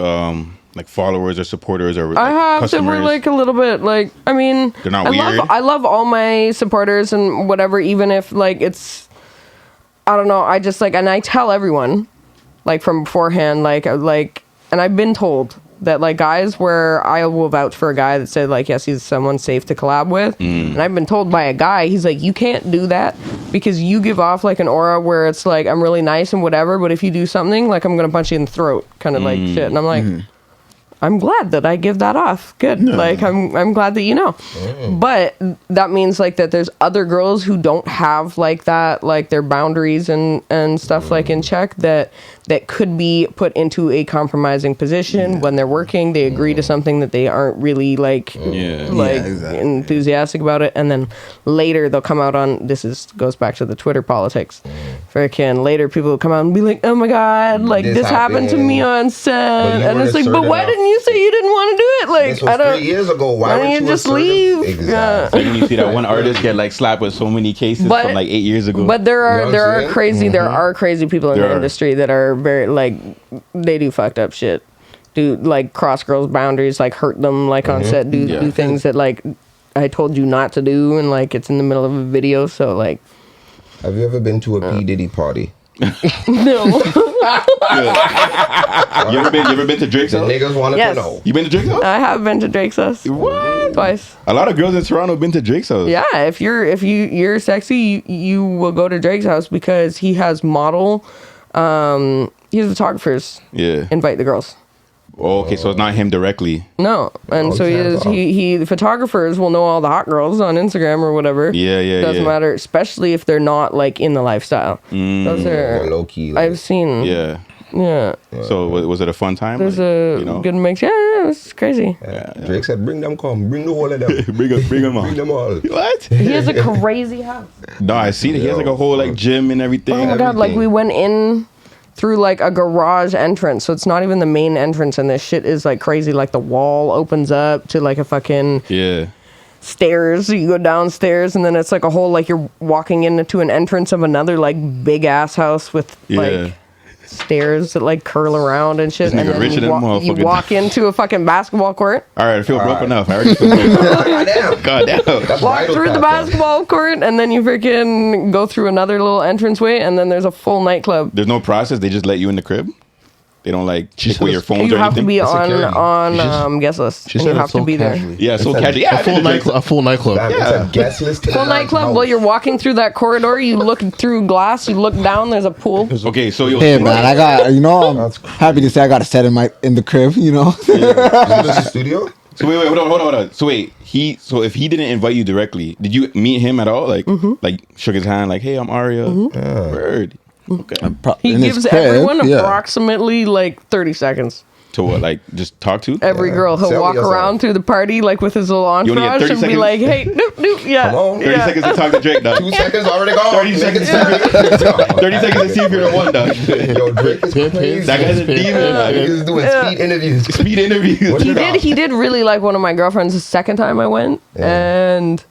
followers or supporters or like, I have. customers? They were like a little bit like. I mean, They're not weird. weird? I love all my supporters and whatever, even if like it's. I don't know. I just like, and I tell everyone, like from beforehand, like, and I've been told that like guys where I will vouch for a guy that said like, yes, he's someone safe to collab with. And I've been told by a guy, he's like, you can't do that because you give off like an aura where it's like, I'm really nice and whatever, but if you do something, like I'm going to punch you in the throat kind of like shit. And I'm like, I'm glad that I give that off. Good. Like I'm glad that you know. But that means like that there's other girls who don't have like that, like their boundaries and stuff like in check that could be put into a compromising position when they're working. They agree to something that they aren't really like enthusiastic about it, and then later they'll come out on goes back to the Twitter politics. Freaking later people will come out and be like, oh my god, like this happened to me on set, and it's like, but why didn't you say you didn't want to do it? Like This was 3 years ago. Why don't would you just leave? Exactly. And you see that one artist get like slapped with so many cases from like 8 years ago. But there You know what I'm are saying? crazy there are crazy people in the industry that are very like they do fucked up shit. Do like cross girls' boundaries, like hurt them like on set, do things that like I told you not to do, and like it's in the middle of a video, so like. Have you ever been to a P Diddy party? No. You ever been to Drake's The house? niggas wanted Yes. to know. You been to Drake's house? I have been to Drake's house. What? Twice. A lot of girls in Toronto have been to Drake's house. Yeah, if you're sexy, you will go to Drake's house because he has he has photographers Yeah. invite the girls. Oh, okay, so it's not him directly. No, and so the photographers will know all the hot girls on Instagram or whatever. Yeah. Doesn't matter, especially if they're not like in the lifestyle. Those are Low key. Like, I've seen. Yeah. Yeah. So was it a fun time? There's Like, a good mix. Yeah, it was crazy. Drake said, "Bring them, come, bring the whole of them, bring them on. bring them all." What? He has a crazy house. No, I see that he has like a whole like gym and everything. Oh my god! Like we went in through like a garage entrance, so it's not even the main entrance, and this shit is like crazy. Like the wall opens up to like a fucking stairs. You go downstairs, and then it's like a whole like you're walking into an entrance of another like big ass house with like stairs that like curl around and shit. And then you walk into a fucking basketball court. All right, I feel broke enough. I already feel broke. God damn. Walk through the basketball court, and then you freaking go through another little entranceway, and then there's a full nightclub. There's no process. They just let you in the crib. They don't like check with your phones you or have anything. to be on guest list, and you have to be there. Yeah, so casual. Yeah, A full nightclub. It's a guest list. Full nightclub. While you're walking through that corridor, you look through glass. You look down. There's a pool. Okay, so you'll Hey man, I got I'm happy to say I got a set in the crib. You know. Is this a studio? So wait, hold on. So wait, if he didn't invite you directly, did you meet him at all? Like, like shook his hand, like, hey, I'm Aria. Word. Okay. He gives everyone approximately like 30 seconds. To what? Like, just talk to? Every girl. He'll walk around through the party like with his little entourage and be like, hey, doop, yeah. Come on. 30 seconds to talk to Drake, dog. 2 seconds already gone. 30 seconds. 30 seconds to see if you're the one, dog. Yo, Drake is crazy. That guy's a demon. He's doing speed interviews. Speed interviews. He did really like one of my girlfriends the second time I went. And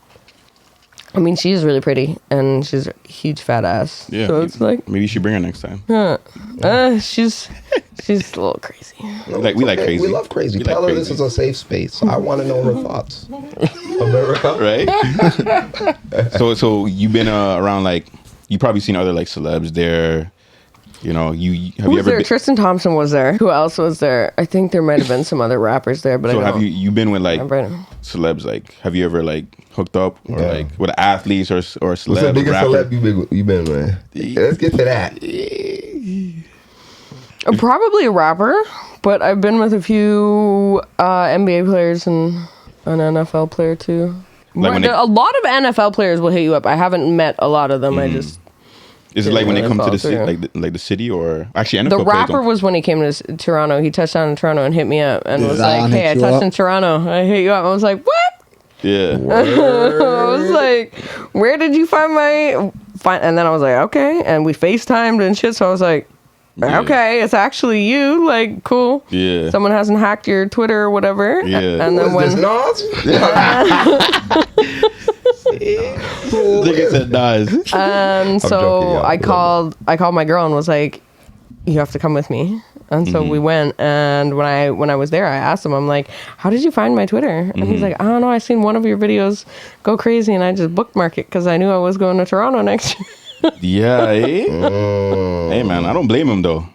I mean, she's really pretty, and she's a huge fat ass. Yeah. So it's like, maybe you should bring her next time. she's a little crazy. We like crazy. We love crazy. Tell her this is a safe space. I want to know her thoughts. America. Right? So you've been around, like, you probably seen other like celebs there. You know, Who was there? Tristan Thompson was there. Who else was there? I think there might have been some other rappers there, but so I don't. have you been with like celebs? Like, have you ever like hooked up or like with athletes or celebs? What's the biggest celeb you been with? Let's get to that. Probably a rapper, but I've been with a few NBA players and an NFL player too. Like a lot of NFL players will hit you up. I haven't met a lot of them. I just Is it like when they come to the city, like the city, or actually NFL The rapper players was when he came to Toronto. He touched down in Toronto and hit me up and was like, "Hey, I hit you touched up? in Toronto. I hit you up." I was like, "What?" Yeah. I was like, "Where did you find my?" And then I was like, "Okay," and we FaceTimed and shit. So I was like, Yeah. "Okay, it's actually you. Like, cool. Yeah. Someone hasn't hacked your Twitter or whatever." Yeah. And then Was this Nas? Nigga said Nas. And so joking, yeah. I called my girl and was like, "You have to come with me." And so we went, and when I was there, I asked him, I'm like, "How did you find my Twitter?" And he's like, "I don't know, I seen one of your videos go crazy and I just bookmarked it because I knew I was going to Toronto next year." Yeah, Hey man, I don't blame him though.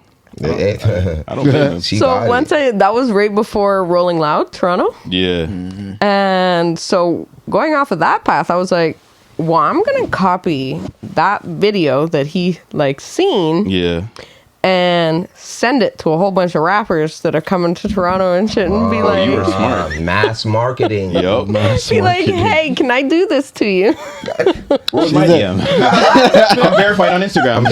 I don't blame him. So that was right before Rolling Loud, Toronto. Yeah. And so going off of that path, I was like, well, I'm going to copy that video that he like seen. Yeah. And send it to a whole bunch of rappers that are coming to Toronto and shit, and be like, you were smart. Mass marketing. Yup. be like, "Hey, can I do this to you?" What's my DM? I'm verified on Instagram.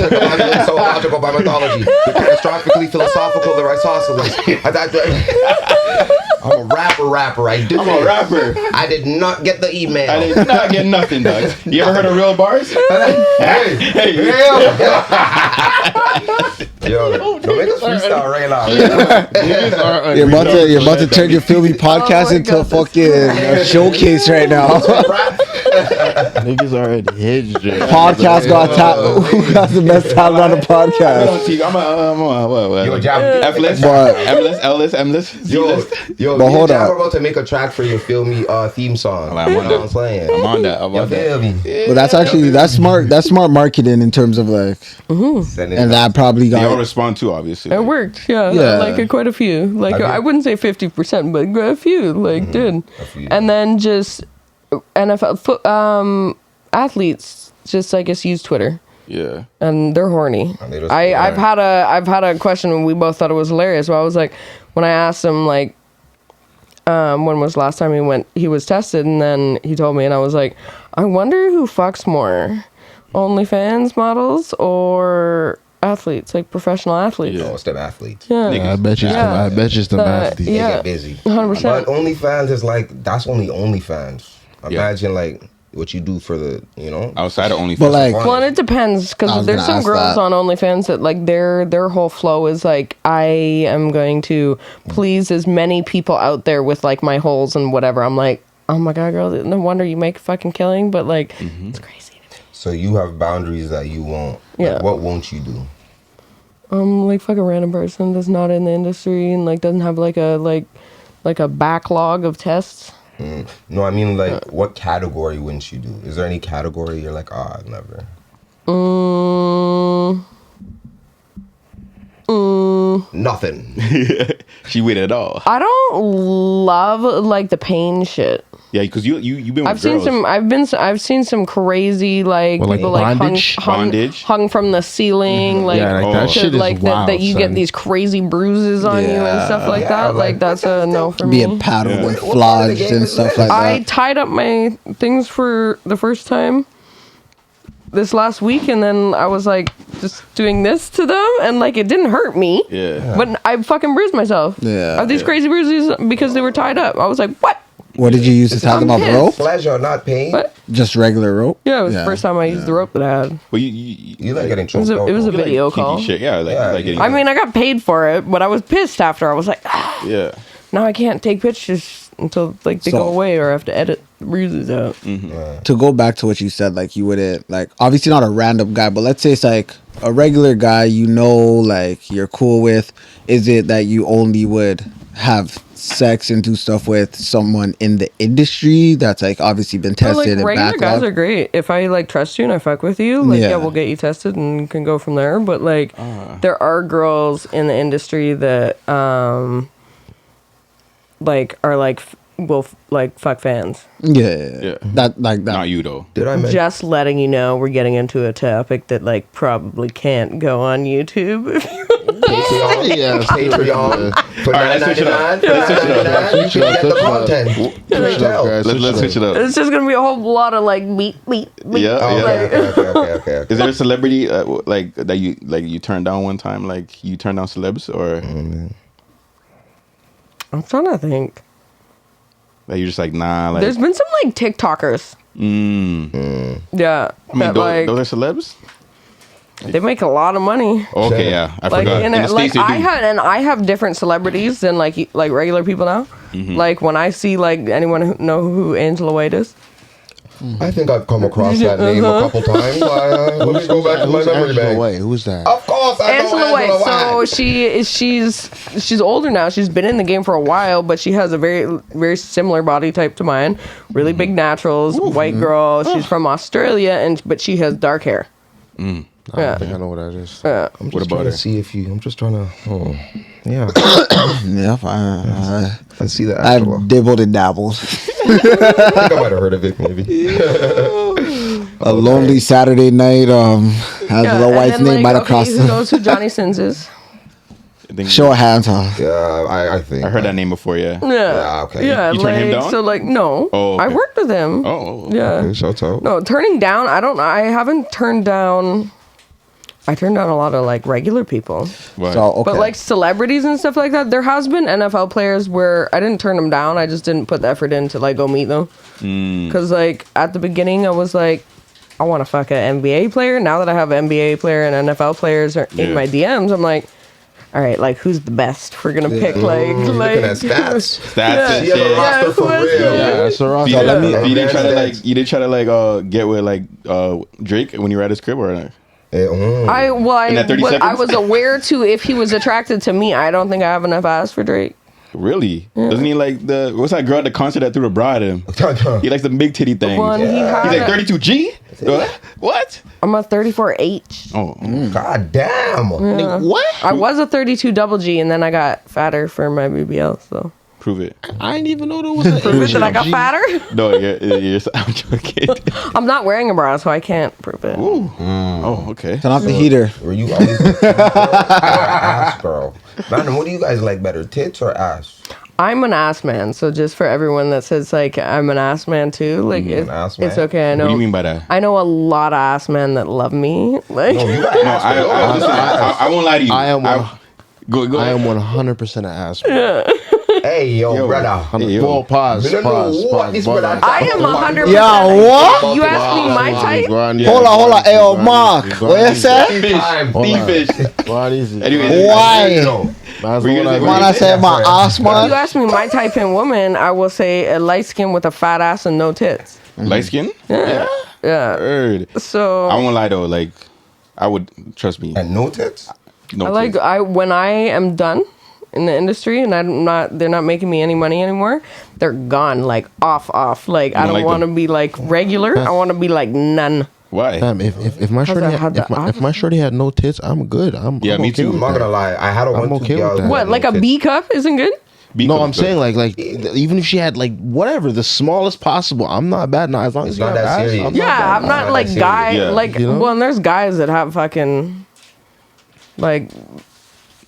So logical by mythology. The catastrophically philosophical, the isosceles. I'm a rapper. I'm a rapper. I did not get the email. I did not get nothing, dog. You ever heard of real bars? Hey. Yo, don't make us freestyle right now. You're about to turn your filmy podcast into a fucking showcase right now. Niggas are unhinged. Podcast got who got the best talent on the podcast? I'm a Yo, Jab, F-list, But- M-list, L-list, M-list, Z-list. yo, But hold Jab up. about to make a track for your filmy theme song. I'm on You know that. what I'm saying? I'm on that. You feel me? But that's smart. That's smart marketing in terms of like, Send it and that probably They all got. respond too, obviously. It worked, yeah. Yeah. Like quite a few. Like Have you- I wouldn't say 50%, but a few. Like did. few. And then just NFL athletes just I guess use Twitter. Yeah. And they're horny. And they just- I've had a question and we both thought it was hilarious. But I was like, when I asked him like, when was the last time he was tested, and then he told me, and I was like, I wonder who fucks more, OnlyFans models or athletes, like professional athletes. Oh, step athletes. Yeah. Niggas. I bet you. Yeah. I bet you it's the nasty. They Yeah. get busy. 100%. But OnlyFans is like, that's only OnlyFans. Imagine like what you do for the, Outside of OnlyFans. But like, Well, and it depends I because was there's gonna some ask girls that. on OnlyFans that like their whole flow is like, I am going to please as many people out there with like my holes and whatever. I'm like, oh my god, girl, no wonder you make a fucking killing, but like it's crazy. So you have boundaries that you won't. Like, Yeah. what won't you do? Like fuck a random person that's not in the industry and like doesn't have like a backlog of tests. No, I mean like, what category wouldn't you do? Is there any category you're like, never? Nothing. she with it all. I don't love like the pain shit. Yeah, because you've been with I've seen girls. I've seen some crazy like Well, like people like bondage? hung from the ceiling like Yeah, like that to, shit is like wild, that you son. get these crazy bruises on you and stuff like Yeah, that. like, Like that's a no for me. being paddled and What part of the floged game and is stuff this? like I that. tied up my things for the first time this last week, and then I was like just doing this to them, and like it didn't hurt me. Yeah. But I fucking bruised myself. Yeah. I have these crazy bruises because they were tied up. I was like, what? What did you use to tie them up? pissed. Rope? Pleasure, not pain. What? Just regular rope? Yeah, it was the first time I used the rope that I had. Well, You like getting It was choked a, it was a out. you like video kinky call. Shit. Yeah, Yeah, like getting. I mean, I got paid for it, but I was pissed after. I was like, yeah. now I can't take pictures until like they So- go away, or I have to edit the bruises out. To go back to what you said, like you wouldn't, like, obviously not a random guy, but let's say it's like a regular guy like you're cool with. Is it that you only would have sex and do stuff with someone in the industry that's like obviously been But, tested like regular and guys are backlogged? great. If I like trust you and I fuck with you, like yeah, Yeah. we'll get you tested and can go from there. But like, there are girls in the industry that like are like will like fuck fans. Yeah. Yeah. That like that. Not you though. Did I mention? Just letting you know, we're getting into a topic that like probably can't go on YouTube. Patreon for All right, let's switch it up. $9.99. You can get the content. Let's switch it up. It's just gonna be a whole lot of like meat. Yeah, Oh, yeah. okay. Is there a celebrity like that you turned down one time? Like you turned down celebs, or I'm trying to think. that you're just like nah? Like There's been some like TikTokers. Yeah. I mean, those are celebs. They make a lot of money. Okay, yeah, I Like, forgot. in In it, the like States, they do. I have different celebrities than like regular people now. Like when I see like anyone who Angela White is. I think I've come across that name a couple times. Let me go back to my memory bank. Wait, who's that? Of course, I know Angela White. So White. she's older now. She's been in the game for a while, but she has a very similar body type to mine. Really big naturals, white girl. She's from Australia, but she has dark hair. I don't think I know what that is. Yeah. I'm What just about trying her? to see if you. I'm just trying to. Yeah. Yep. I see the I've actual. dibbled and dabbled. I think I might have heard of it, maybe. A lonely Saturday night. Has a little wife's name right across. Who knows who Johnny Sins is? I think Show of hands, huh? Yeah, I think. I heard that name before. Yeah. Yeah. okay. Yeah. You turned him down? So like no. Oh, okay. I worked with him. Oh. Yeah. Okay, shout out. No, turning down. I haven't turned down. I turned down a lot of like regular people, What? So okay. but like celebrities and stuff like that. There has been NFL players where I didn't turn them down. I just didn't put the effort in to like go meet them. Because like at the beginning, I was like, I want to fuck an NBA player. Now that I have an NBA player and NFL players in my DMs, I'm like, all right, like who's the best? We're gonna pick like Looking at stats. Stats and She have a shit. roster for who is real. the- Yeah, that's a roster. You Let me. you didn't try to like get with like Drake when you were at his crib, or I In that 30 I seconds? was aware too if he was attracted to me. I don't think I have enough ass for Drake. really? Doesn't he like what's that girl at the concert that threw the bra at him? He likes the big titty things. One, he had He's like 32G. What? I'm a 34H. Oh, God damn. What? I was a 32 double G, and then I got fatter for my BBL. So prove it. I didn't even know there was a prove it that I got fatter. No, I'm joking. I'm not wearing a bra, so I can't prove it. Oh, okay. Turn off the heater. Were you always a ass girl? Man, what do you guys like better, tits or ass? I'm an ass man, so just for everyone that says like I'm an ass man too, like an ass man? it's okay. I know. What do you mean by that? I know a lot of ass men that love me. Like No, you got No, ass girl. I won't lie to you. I am Go I am ahead. 100% an ass. Man. Hey, yo, brother. Hey, yo. Well, pause. We don't know what this brother I am 100%. Yeah, what? You asked me my type. Hold on. Hey, yo, Mark. What you say? Fish. What is it? Anyway, Why? That's Were you what I gonna When I say my ass, If you man. ask me my type in woman, I will say a light skin with a fat ass and no tits. light skin? Yeah. Yeah. Heard. So I won't lie though. Like, I would trust me. And no tits? No, I like when I am done in the industry and they're not making me any money anymore, they're gone, like off. Like I don't don't like want to them? be like regular. I want to be like none. why? Fam, if my shorty if my shorty had no tits, I'm good. I'm Yeah, I'm me okay too. with I'm not that. gonna lie. I had a one okay with that. What, like a B cup isn't good? No, I'm saying like even if she had like whatever the smallest possible, I'm not bad now as long as you not have that ass. serious. Yeah, I'm not like guy Yeah. like You know? well, and there's guys that have fucking like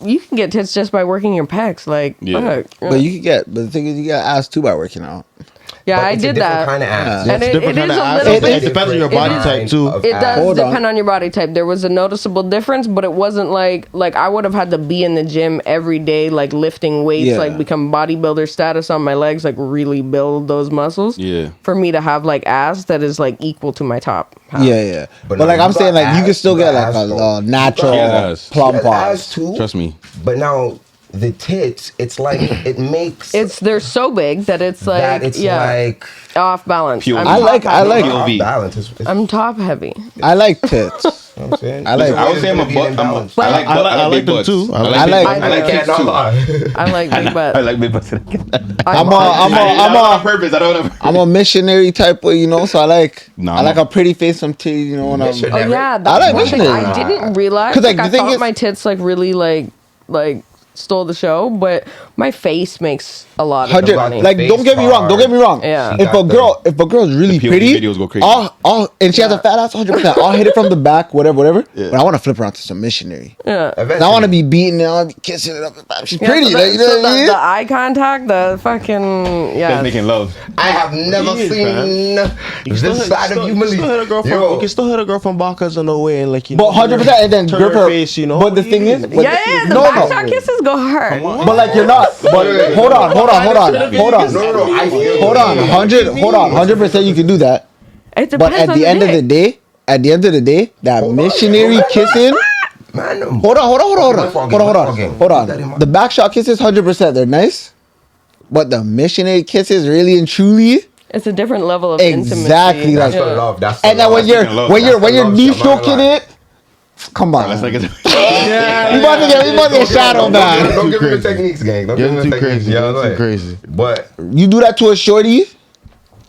you can get tits just by working your pecs. Like Yeah. fuck. But the thing is, you get ass too by working out. Yeah, But I it's a did different that. kind of ass. And It's it different is kinda a ass. little bit. It depends on your body type too. It does Hold on. depend on your body type. There was a noticeable difference, but it wasn't like I would have had to be in the gym every day, like lifting weights, Yeah. like become bodybuilder status on my legs, like really build those muscles. Yeah. For me to have like ass that is like equal to my top. half. Yeah. But But now like you I'm got saying, like you ass, can still you get got like ass, a though. natural You got ass. plum She has ass pause. too. Trust me. But now the tits, it's like it makes They're so big that it's like that it's like off balance. Pure. I'm I top heavy. POV. off balance. I'm top heavy. I like tits. You know what I'm saying? I like- I would say I'm a butt. I like I like big them butts. too. I I like like- big butts. I like tits too. I like big butt. I like big butts. I'm I'm on a purpose. I don't know. I'm a missionary type of, so I like No, I like a pretty face, some titties, when I'm. Missionary. Oh yeah, I that's like one thing missionary. I didn't realize. 'Cause, like, Like, the I thing thought is- my tits like really like stole the show, but My face makes a lot of the 100. money. Like, don't get me wrong. Don't get me wrong. Yeah. If a girl's really The POV pretty, videos go crazy. and she has a fat ass, 100%. I'll hit it from the back, whatever. But I want to flip her onto some missionary. Yeah. I want to be beating it, I want to be kissing it up. She's pretty. So like, you know what I mean? the eye contact, the fucking They're making love. I have never seen this side of you, Malik. You can still hit a girl from Bacchus on the way and like, you But know, 100%, and then turn grip her her face, you know. But the thing is, the backshot kisses go hard. But like you're not. But hold on. No, I feel Hold on, 100% you can do that. It depends But at on the end of the day, that missionary kissing. Man, Hold on. The backshot kisses, 100%, they're nice. But the missionary kisses, really and truly, it's a different level of exactly intimacy. that's like. the love. That's the And then love. when you're love, deep I'm not stroking gonna lie. it, come on. Let's like You about to get shadow man. Don't give me the techniques, gang. Don't give me the too techniques. crazy. Yeah, You're too like, crazy. But You do that to a shorty.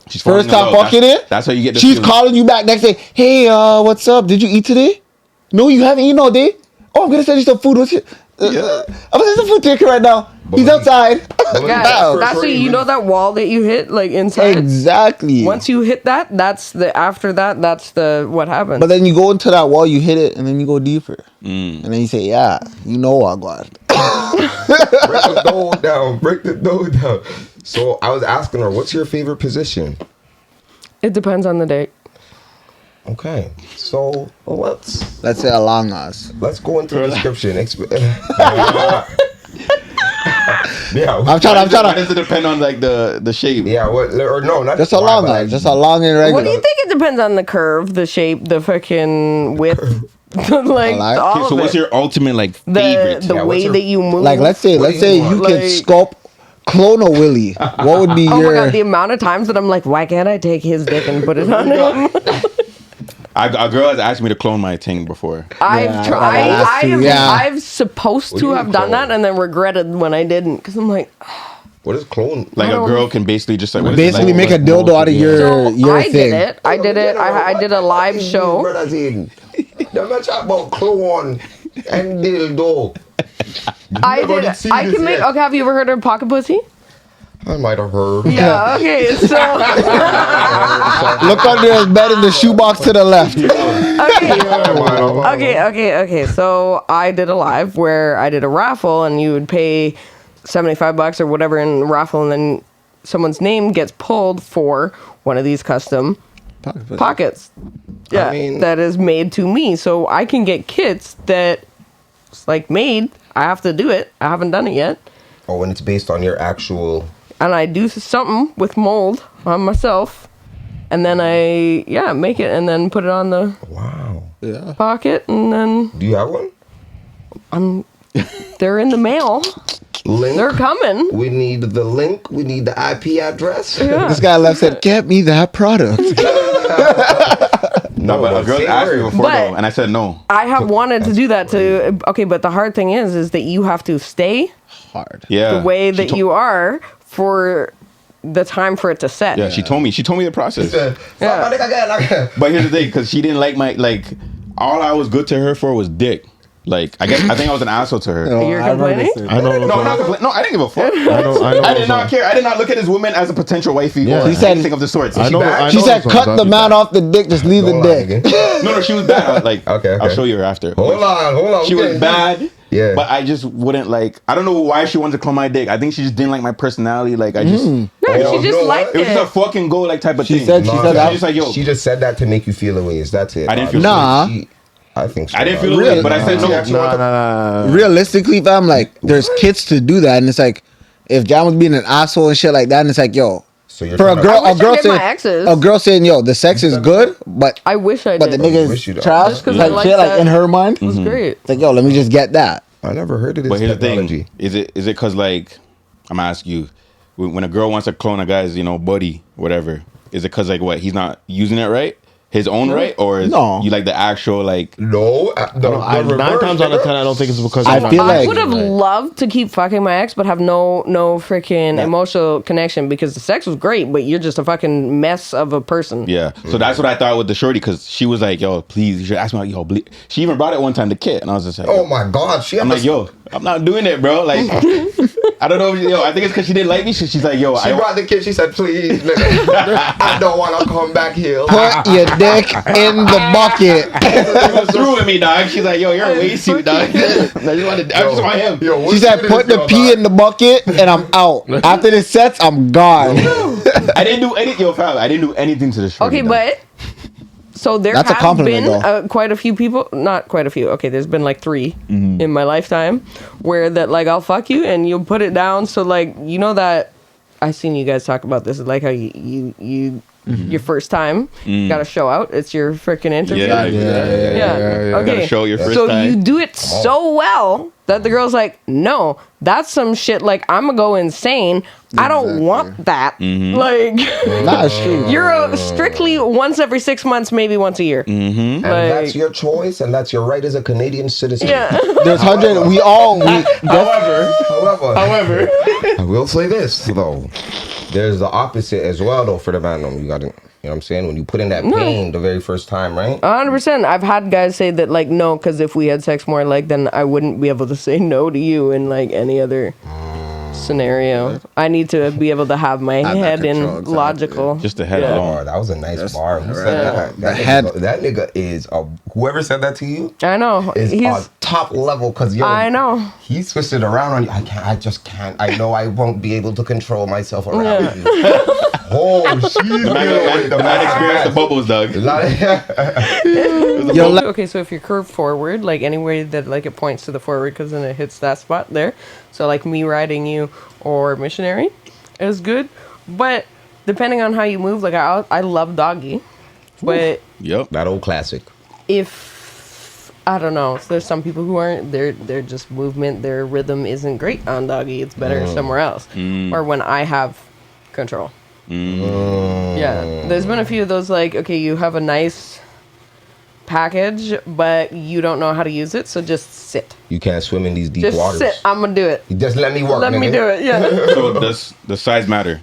She's falling First in time love. fucking it. That's how you get the She's feeling. calling you back next day. Hey, what's up? Did you eat today? No, you haven't eaten all day. Oh, I'm gonna send you some food. What's it? I'm gonna send some food to your kid right now. He's outside. Yeah, that's that wall that you hit, like inside. Exactly. Once you hit that, that's the what happens. But then you go into that wall, you hit it, and then you go deeper. And then you say, yeah, you know I got it. break the dough down. So I was asking her, what's your favorite position? It depends on the date. Okay, so let's Let's say along us. go into the description. Yeah, I'm trying Why to. does it depend on like the shape? Yeah, what or no, not Just along why, but us. Just along and regular. What do you think? It depends on the curve, the shape, the fucking width, like Alright. all Okay, so of what's it. your ultimate like the favorite? the Yeah, way what's your- that you move. Like, let's say What do you you want? could sculpt clone a Willie. What would be Oh your? my god, the amount of times that I'm like, why can't I take his dick and put it on him? A girl has asked me to clone my thing before. I've tried. Yeah. I've supposed What to do you have mean done clone? that and then regretted when I didn't because I'm like, what is clone? Like a girl can basically just like what is it, Basically, like, make a dildo out of so your I thing. did it. I did it. I did a live show. Brothers in. They're not talking about clone and dildo. I Nobody did. seen I this can make. yet. Okay, have you ever heard of pocket pussy? I might have heard. Yeah. Okay. So. Look under his bed in the shoebox to the left. Okay. So I did a live where I did a raffle, and you would pay $75 or whatever in the raffle, and then someone's name gets pulled for one of these custom pockets. Yeah, I mean- that is made to me, so I can get kits that it's like made. I have to do it. I haven't done it yet, Oh, when it's based on your actual. and I do something with mold on myself, and then I make it and then put it on the Wow. pocket, and then Do you have one? they're in the mail. Link. They're coming. We need the link. We need the IP address. This guy left said, "Get me that product." No, but a girl say asked me word. before But- though, and I said no. I have wanted to do that too. Okay, but the hard thing is that you have to stay Hard. Yeah, the way She that to- you are for the time for it to set. Yeah, she told me the process. Yeah. But here's the thing, because she didn't like my all I was good to her for was dick. Like I think I was an asshole to her. You're complaining? I know. No, I'm not complaining. No, I didn't give a fuck. I know. I did not care. I did not look at this woman as a potential wifey Yeah. or He said- anything of the sort. I know. bad? She said, "Cut the man off the dick. Just leave the Don't lie, dick." nigga. No, she was bad. I was like, Okay. I'll show you her after. Hold on. She was bad. Yeah. But I just wouldn't like. I don't know why she wanted to clone my dick. I think she just didn't like my personality. Like I just. No, Oh, she just no, liked It was it. just a fucking go like type of She thing. said- Nah, she said I was just like, yo, She just said that to make you feel a ways. That's it. I didn't feel Nah. I think so. I didn't feel Really? it, but I said no. Nah. Realistically, fam, like there's kids to do that, and it's like if Jam was being an asshole and shit like that, and it's like, yo, So you're for a trying to- girl, I a wish I girl did my exes. saying, a girl saying, yo, the sex is good, but I wish I but the did. nigga wish you is did. trash, Just 'cause I like like shit, like that. in her mind, It was great. it's like, yo, let me just get that. I never heard of this But here's technology. the thing: is it because like I'm gonna ask you, when a girl wants to clone a guy's buddy, whatever, is it because like what he's not using it right, his own right, or is No. you like the actual like? No, the 9 reverse, times out of nigga. 10, I don't think it's because I of feel I like- would have loved to keep fucking my ex, but have no freaking emotional connection because the sex was great, but you're just a fucking mess of a person. Yeah, so that's what I thought with the shorty because she was like, "Yo, please, you should ask me." Like, yo, she even brought it one time to Kit, and I was just like, Oh my God, she. I'm like, yo, I'm not doing it, bro. Like, I don't know. I think it's because she didn't like me. She's like, yo, She brought the kid. She said, please, nigga, I don't want to come back here. Put your dick in the bucket. She was through with me, dog. She's like, yo, you're way too, dog. I just want him. She said, put the pee in the bucket and I'm out. After this sets, I'm gone. I didn't do anything, yo, fam. I didn't do anything to the shorty. Okay, but so there That's a have compliment, been quite a few people, not quite a few. Okay, there's been like 3 in my lifetime where that like I'll fuck you and you'll put it down. So like you know that I seen you guys talk about this, like how you your first time got to show out. It's your freaking interview. Yeah. Okay. Gotta show your first so time. you do it so well that the girl's like, no, that's some shit. Like I'm gonna go insane. I don't want that. Like, That's true. you're strictly once every 6 months, maybe once a year. And that's your choice, and that's your right as a Canadian citizen. Yeah. There's 100. However, I will say this though. There's the opposite as well though for the man. You got to, you know what I'm saying? When you put in that pain the very first time, right? 100%. I've had guys say that, like, no, because if we had sex more, like, then I wouldn't be able to say no to you in, like, any other scenario. I need to be able to have my head in control, exactly. logical. Just the head Oh, alone. that was a nice bar. Who said that? That nigga is whoever said that to you I know. is He's. on top level because I know. he switched it around on you. I just can't. I know I won't be able to control myself around Yeah. you. Oh, she's The man experienced the bubbles, dog. Okay, so if you're curved forward, like anywhere that like it points to the forward, because then it hits that spot there. So like me riding you or missionary is good, but depending on how you move, like I love doggy, but Yep. That old classic. if I don't know, so there's some people who aren't. They're just movement. Their rhythm isn't great on doggy. It's better somewhere else, or when I have control. Yeah, there's been a few of those. Like, okay, you have a nice package, but you don't know how to use it, so just sit. You can't swim in these deep Just waters. sit. I'm gonna do it. Just let me work. Let me nigga. do it. Yeah. So does the size matter?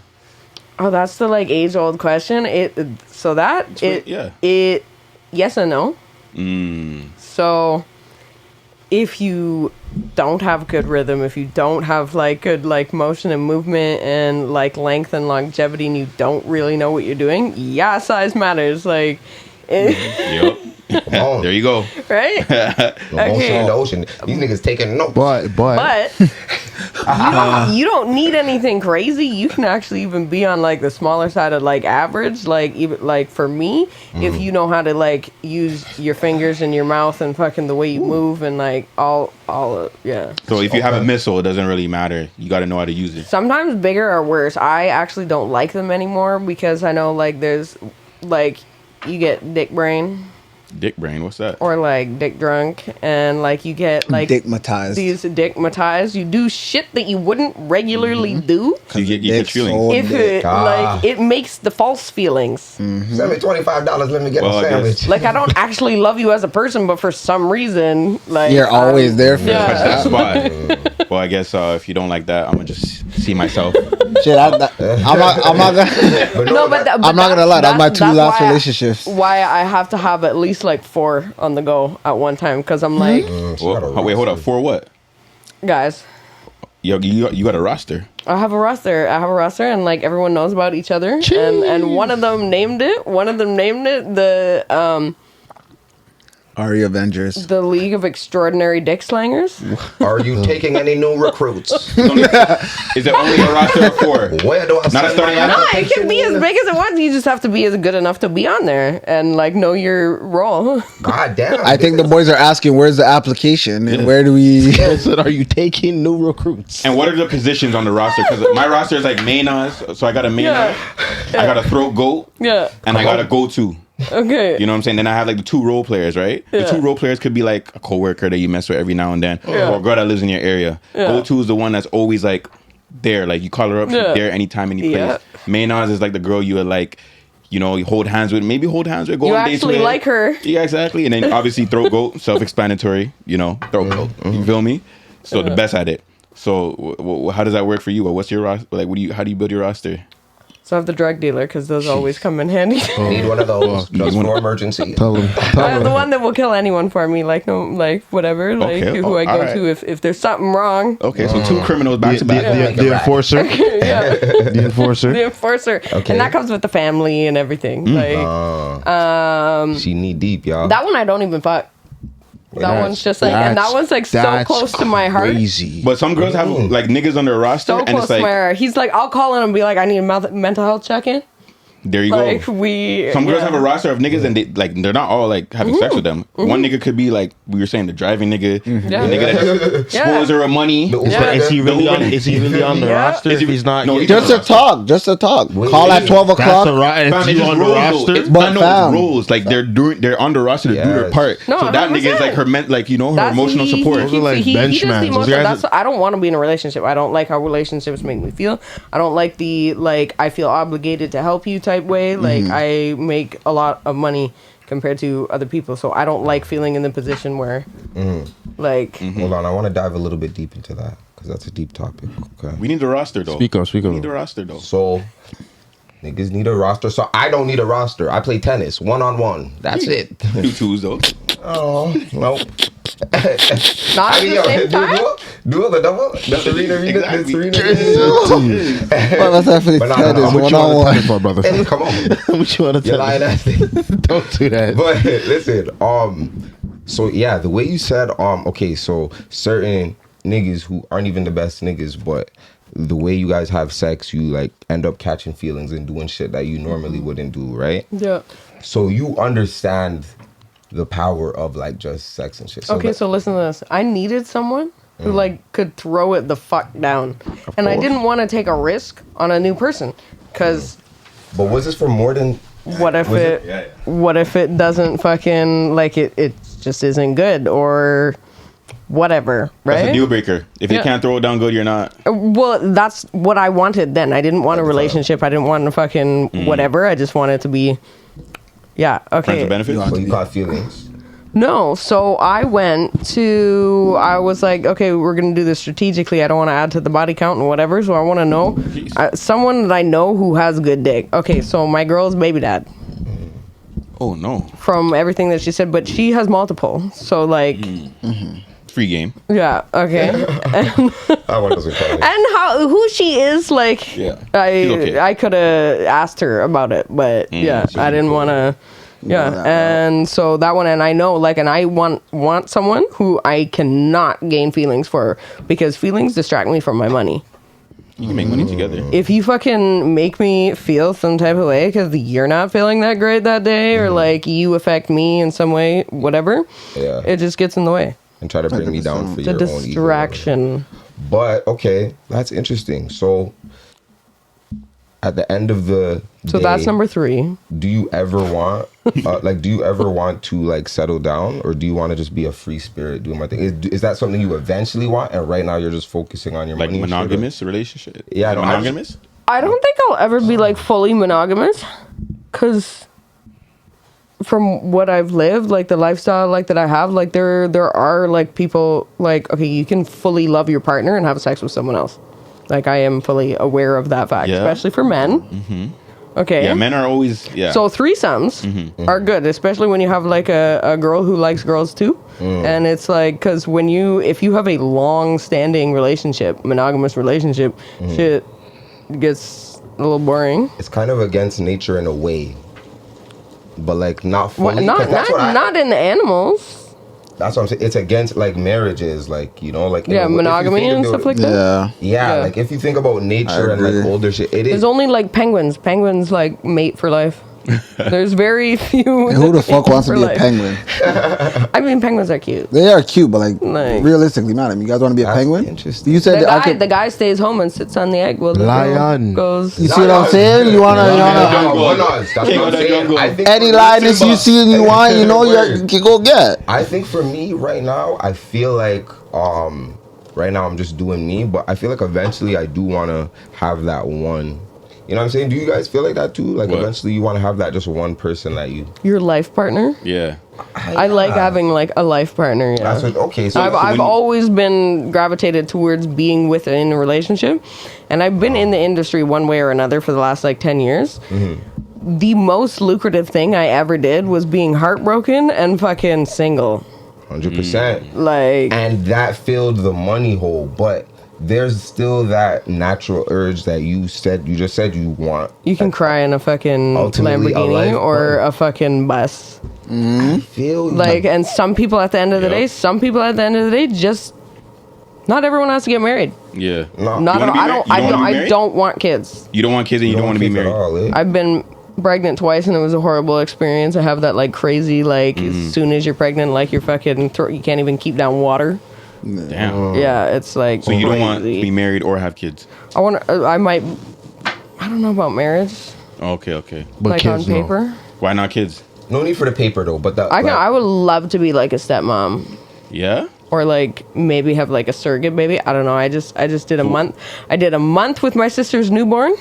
Oh, that's the like age old question. It yes and no. So if you don't have good rhythm, if you don't have like good like motion and movement and like length and longevity, and you don't really know what you're doing, yeah, size matters. Like, Yep. Oh, There you go. right? the motion in the ocean. These niggas taking notes. But But you don't need anything crazy. You can actually even be on like the smaller side of like average. Like even like for me, if you know how to like use your fingers and your mouth and fucking the way you move and like all yeah. So if you have a missile, it doesn't really matter. You got to know how to use it. Sometimes bigger are worse. I actually don't like them anymore because I know like there's like you get dick brain Dick brain, what's that? or like dick drunk and like you get like Dickmatized. these dickmatized. You do shit that you wouldn't regularly do. So you get Dick's feelings. so If dick. it like it makes the false feelings. Send me $25. Let me get Well, a I guess- sandwich. Like I don't actually love you as a person, but for some reason, like you're always there for Yeah. That's that spot. Well, I guess if you don't like that, I'm gonna just see myself. shit. I'm not gonna. No, but I'm not gonna lie. That's my two last relationships. Why I have to have at least like 4 on the go at one time because I'm like, Well, wait, hold up. For what? guys, You got a roster. I have a roster, and like everyone knows about each other, and one of them named it. The ARIA Avengers. the League of Extraordinary Dick Slangers. Are you taking any new recruits? Is it only a roster of 4? Where do I Not a starting sign my lineup? No, it can be as application? big as it wants. You just have to be as good enough to be on there and like know your role. God damn. I think the boys are asking, where's the application and where do we? I said, are you taking new recruits? And what are the positions on the roster? Because my roster is like main us, so I got a main Yeah. us, I got a throat goat, Yeah. and I got a go-to. Okay. You know what I'm saying? Then I have like the 2 role players, right? Yeah. The 2 role players could be like a coworker that you mess with every now and then, Yeah. or a girl that lives in your area. Yeah. Go-to is the one that's always like there, like you call her up, she's Yeah. there anytime, any place. Yeah. Main us is like the girl you would like, you know, you hold hands with, go You on dates actually with. like her. Yeah, exactly. And then obviously throat goat, self-explanatory. You know, throat goat. You feel me? So the best at it. So how does that work for you? Or what's your roster? Like, how do you build your roster? So I have the drug dealer because those always come in handy. Need one of those just for emergency. Tell him. I have the one that will kill anyone for me, like no, like whatever, like Okay. who I go Alright. to if there's something wrong. Okay, so 2 criminals back to back. The enforcer. Yeah, The enforcer. the enforcer, Okay. and that comes with the family and everything. Like, She knee deep, y'all. that one I don't even fuck. That one's just like, and that one's like so That's close to my heart. Crazy. But some girls have like niggas on their roster, So and close it's to like, my heart. He's like, I'll call in and be like, I need a mental health check-in. there you Like go. we. Some girls yeah. have a roster of niggas, and they like they're not all like having sex with them. One nigga could be like we were saying, the driving nigga, the Yeah. nigga that spoils her of money. Yeah. Is he really on? Is he really on the Yeah. roster? Is he- If he's not, No, getting- he's Just a talk. Just a talk. Wait, Call wait. at 12 that's o'clock. the right. Fam, If it's you just on the rules, though. roster, It's, But I know fam. it's rules. Like they're on the roster to do their Yes. part. No, so that nigga is 100%. like her like her That's emotional he- support. Those are like he does the benchmans. Those emotional. guys That's I don't want to be in a relationship. I don't like how relationships make me feel. I don't like the like I feel obligated to help you type way. Like I make a lot of money compared to other people, so I don't like feeling in the position where like Hold on, I want to dive a little bit deep into that because that's a deep topic. Okay. We need a roster though. Speak up. We need a roster though. So, niggas need a roster. So I don't need a roster. I play tennis 1-on-1. That's it. Do twos though. Oh no. not at the same time. Do the double. The Serena. Exactly. Well, that's definitely But no, tennis. no, no. what you want to 1-on-1. tell us, my brother? Come on. What you want to You're tell lying us? ass. Don't do that. But listen, so yeah, the way you said, okay, so certain niggas who aren't even the best niggas, but the way you guys have sex, you like end up catching feelings and doing shit that you normally wouldn't do, right? Yeah. So you understand the power of like just sex and shit. So Okay, so listen to this. I needed someone who like could throw it the fuck down, and I didn't want to take a risk on a new person, because but was this for more than? what if Was it, it? Yeah, what if it doesn't fucking like it just isn't good or whatever, That's a right? deal breaker. If you Yeah. can't throw it down good, you're not. Well, that's what I wanted then. I didn't want a relationship. I didn't want a fucking whatever. I just wanted to be, yeah, Friends with okay. benefits. So you caught feelings. No, so I was like, okay, we're going to do this strategically. I don't want to add to the body count and whatever. So I want to know someone that I know who has good dick. Okay, so my girl's baby dad. Oh no, From everything that she said, but she has multiple. So like, free game. yeah, okay. That one doesn't count. And who she is, like, Yeah, she's okay. I could have asked her about it, but yeah, I didn't want to. Yeah, and so that one, and I know, like, and I want someone who I cannot gain feelings for, because feelings distract me from my money. You can make money together. If you fucking make me feel some type of way because you're not feeling that great that day, or like you affect me in some way, whatever, Yeah. it just gets in the way. And try to bring me down for The your own ego. distraction. But okay, that's interesting. So at the end of the So day, that's number 3. do you ever want do you ever want to like settle down, or do you want to just be a free spirit doing my thing? Is that something you eventually want, and right now you're just focusing on your Like money and shit, or- monogamous relationship. Yeah, no, I just- monogamous. I don't think I'll ever be like fully monogamous, because from what I've lived, like the lifestyle like that I have, like there are like people like, okay, you can fully love your partner and have sex with someone else. Like I am fully aware of that fact, Yeah. especially for men. Okay. Yeah, men are always So threesomes are good, especially when you have like a girl who likes girls too. And it's like, because if you have a long-standing relationship, monogamous relationship, shit gets a little boring. It's kind of against nature in a way, but like not fully. Well, 'cause not in the animals. That's what I'm saying. It's against like marriages, like like Yeah, if you monogamy think and of stuff it- like that. Yeah. Yeah, Yeah. like if you think about nature and like agree. older shit, it is. There's only like penguins. Penguins like mate for life. There's very few. And who the fuck that wants to mate be for a life. penguin? I mean, penguins are cute. They are cute, but like Like- realistically, madam, you guys want to be a That's penguin? interesting. You said The that I guy, could. the guy stays home and sits on the egg while the Lion. girl goes. You see what I'm saying? You wanna, you wanna. That's what King I'm of the saying. jungle. I think Any for- lioness you see and you want, you know, you can go get. I think for me right now, I feel like right now I'm just doing me, but I feel like eventually I do want to have that one You know what I'm saying? Do you guys feel like that too? Like What? eventually you want to have that just one person that you. Your life partner. Yeah. I like having like a life partner. Yeah. That's what. Okay, so I've always been gravitated towards being within a relationship, and I've been in the industry one way or another for the last like 10 years. The most lucrative thing I ever did was being heartbroken and fucking single. 100%. Like, And that filled the money hole, but there's still that natural urge that you just said you want. you can cry in a fucking Ultimately, a Lamborghini life or partner. a fucking bus. I feel Like, and some people at the end of the Yep. day, just not everyone has to get married. Yeah. No. Not You wanna be I mar- don't you I don't don't, wanna be I married? don't want kids. You don't want kids and you don't want to be kids at married. all, eh? I've been pregnant twice and it was a horrible experience. I have that like crazy like as soon as you're pregnant, like you're fucking you can't even keep down water. Damn. Yeah, it's like So you don't want to crazy. be married or have kids? I want to. I don't know about marriage. Okay. But like on kids, no. paper. Why not kids? No need for the paper though, but that. I would love to be like a stepmom. Yeah. Or like maybe have like a surrogate baby. I don't know. I just did a month. I did a month with my sister's newborn.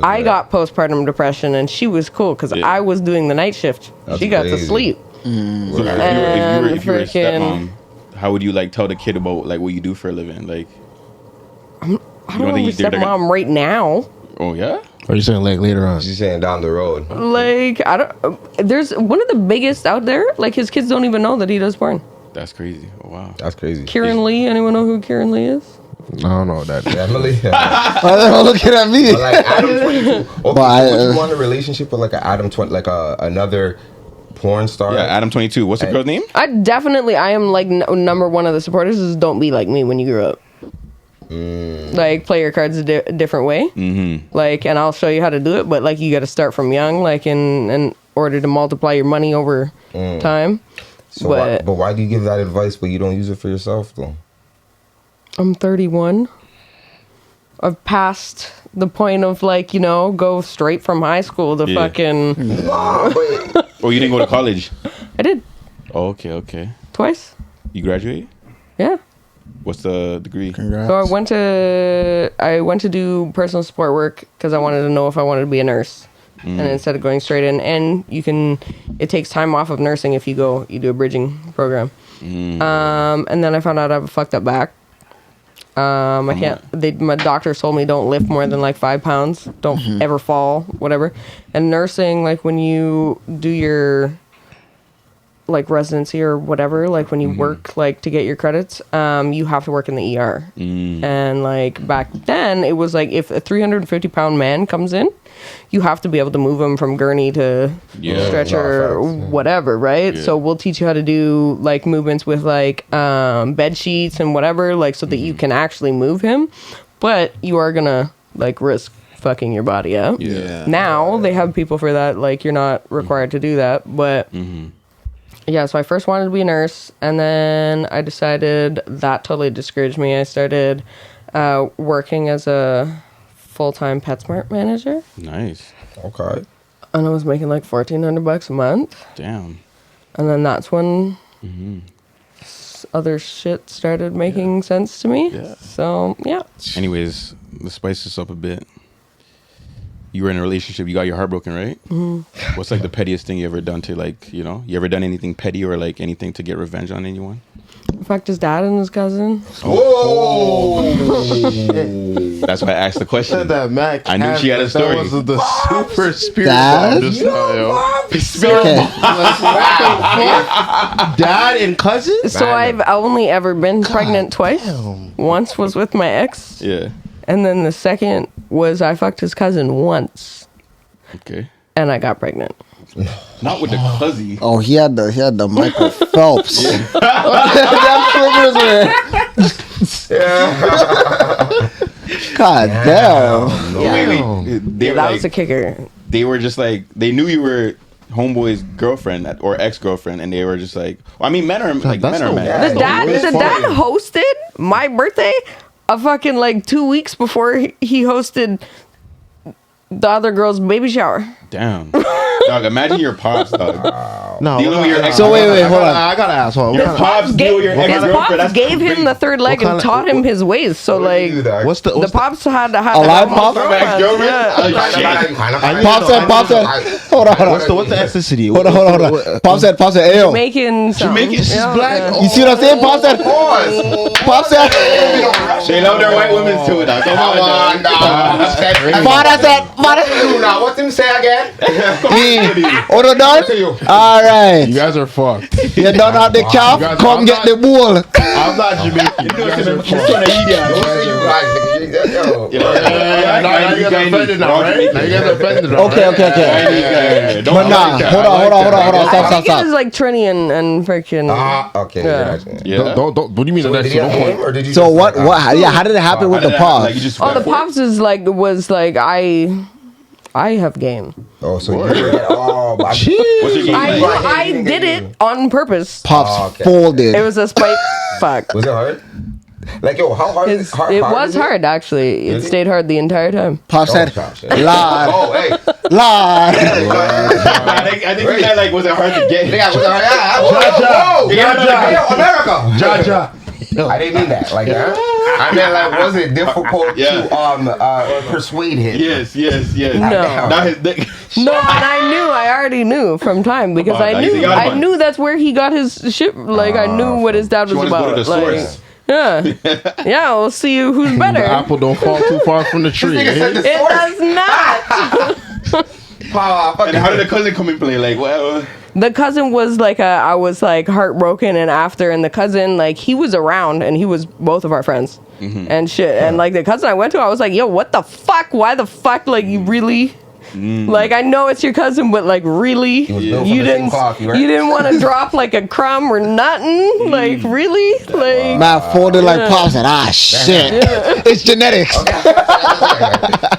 I got postpartum depression, and she was cool because Yeah. I was doing the night shift. That's she got to crazy. sleep. So if you were a freaking- stepmom, how would you like tell the kid about like what you do for a living? Like, I don't want to be they're gonna- stepmom right now. Oh yeah. Or are you saying like later on? She's saying down the road. Like I don't. There's one of the biggest out there. Like his kids don't even know that he does porn. That's crazy. Oh wow. That's crazy. Kieran Lee. Anyone know who Kieran Lee is? I don't know that. Emily. Why they all looking at me? But like Adam 22. Okay, But would you want a relationship with like an Adam 20, like another porn star? Yeah, Adam 22. What's the girl's name? I am like number one of the supporters is don't be like me when you grow up. Like play your cards a different way. Mm-hmm. Like, and I'll show you how to do it. But like, you got to start from young, like in order to multiply your money over time. So why do you give that advice, but you don't use it for yourself though? I'm 31. I've passed the point of like, go straight from high school to fucking. Oh, you didn't go to college? I did Oh, okay. twice. You graduate? Yeah. What's the degree? Congrats. So I went to do personal support work because I wanted to know if I wanted to be a nurse. And instead of going straight in, and it takes time off of nursing if you do a bridging program. And then I found out I have a fucked up back. I can't. My doctor told me don't lift more than like 5 pounds. Don't ever fall, whatever. And nursing, like when you do your like residency or whatever, like when you work like to get your credits, you have to work in the ER. And like back then, it was like if a 350-pound man comes in, you have to be able to move him from gurney to stretcher, No, facts, whatever, right? Yeah. So we'll teach you how to do like movements with like bed sheets and whatever, like so that you can actually move him, but you are gonna like risk fucking your body out. Yeah. Now they have people for that. Like you're not required to do that, but yeah. So I first wanted to be a nurse, and then I decided that totally discouraged me. I started working as a full-time PetSmart manager, Nice. Okay. and I was making like $1,400 a month. Damn. And then that's when other shit started making sense to me. Yeah. So yeah. Anyways, let's spice this up a bit. You were in a relationship. You got your heart broken, right? Mm-hmm. What's like the pettiest thing you ever done to like, you ever done anything petty or like anything to get revenge on anyone? Fucked his dad and his cousin. That's why I asked the question. that Mac. I knew she had a story. That was the super spirit. Dad? bomb just now, yo. Okay. Dad and cousin? So I've only ever been pregnant twice. damn. Once was with my ex, Yeah. and then the second was I fucked his cousin once, Okay. and I got pregnant. Not with the fuzzy. Oh, he had the Michael Phelps. God damn. They were That like, was the kicker. they were just like, they knew you were homeboy's girlfriend or ex-girlfriend, and they were just like, well, I mean, men are like, that's men are so men. bad. The dad hosted my birthday a fucking like 2 weeks before he hosted the other girl's baby shower. Damn. Dog, imagine your pops, dog. No. Dealing with your ex. So wait, hold on. I gotta ask. Hold on. Your pops deal with your His ex-girlfriend. pops That's gave him the third leg and taught him his ways. So like, What's the the pops had to have Alive pop? Pops said, hold on. What's the ethnicity? Hold on. Pops said, hey, yo. Jamaican. She's black. You see what I'm saying? Pops said. They love their white women too. Now. Come on, Father said. Now, what him say again? Order done? All right. You guys are fucked. You done out the calf? Come get the bull. I'm not Jamaican. You guys are fucked. You guys are offended now, right? Now you guys are offended now, Okay. But nah, hold on. I think it Stop. was like Trini and freaking. Okay. Yeah. Don't. What do you mean? So did he have him, or did you So just what? like, Yeah, how did it happen with the pops? Like you just Oh, the pops is like I have game. Oh, so you were What's your game like? I did it on purpose. Pops okay. folded. It was a spite. Fuck. Was it hard? Like, yo, how hard is hard? It was hard actually. It Really? stayed hard the entire time. Pops said, Lord. Oh, hey. Lord. I think that like was it hard to get? America. I didn't mean that like that. I meant like, was it difficult to persuade him? Yes. No. Not his dick. No, and I already knew from time because I knew that's where he got his shit. Like I knew what his dad was about. Like, yeah, we'll see who's better. The apple don't fall too far from the tree. It does not. And how did the cousin come in play? Like, well, The cousin was like I was like heartbroken, and the cousin like he was around and he was both of our friends and shit. And like the cousin I went to, I was like, yo, what the fuck? Why the fuck? Like you really? Like I know it's your cousin, but like really, you didn't want to drop like a crumb or nothing. Like really, like Man folded like Pops said, shit. It's genetics.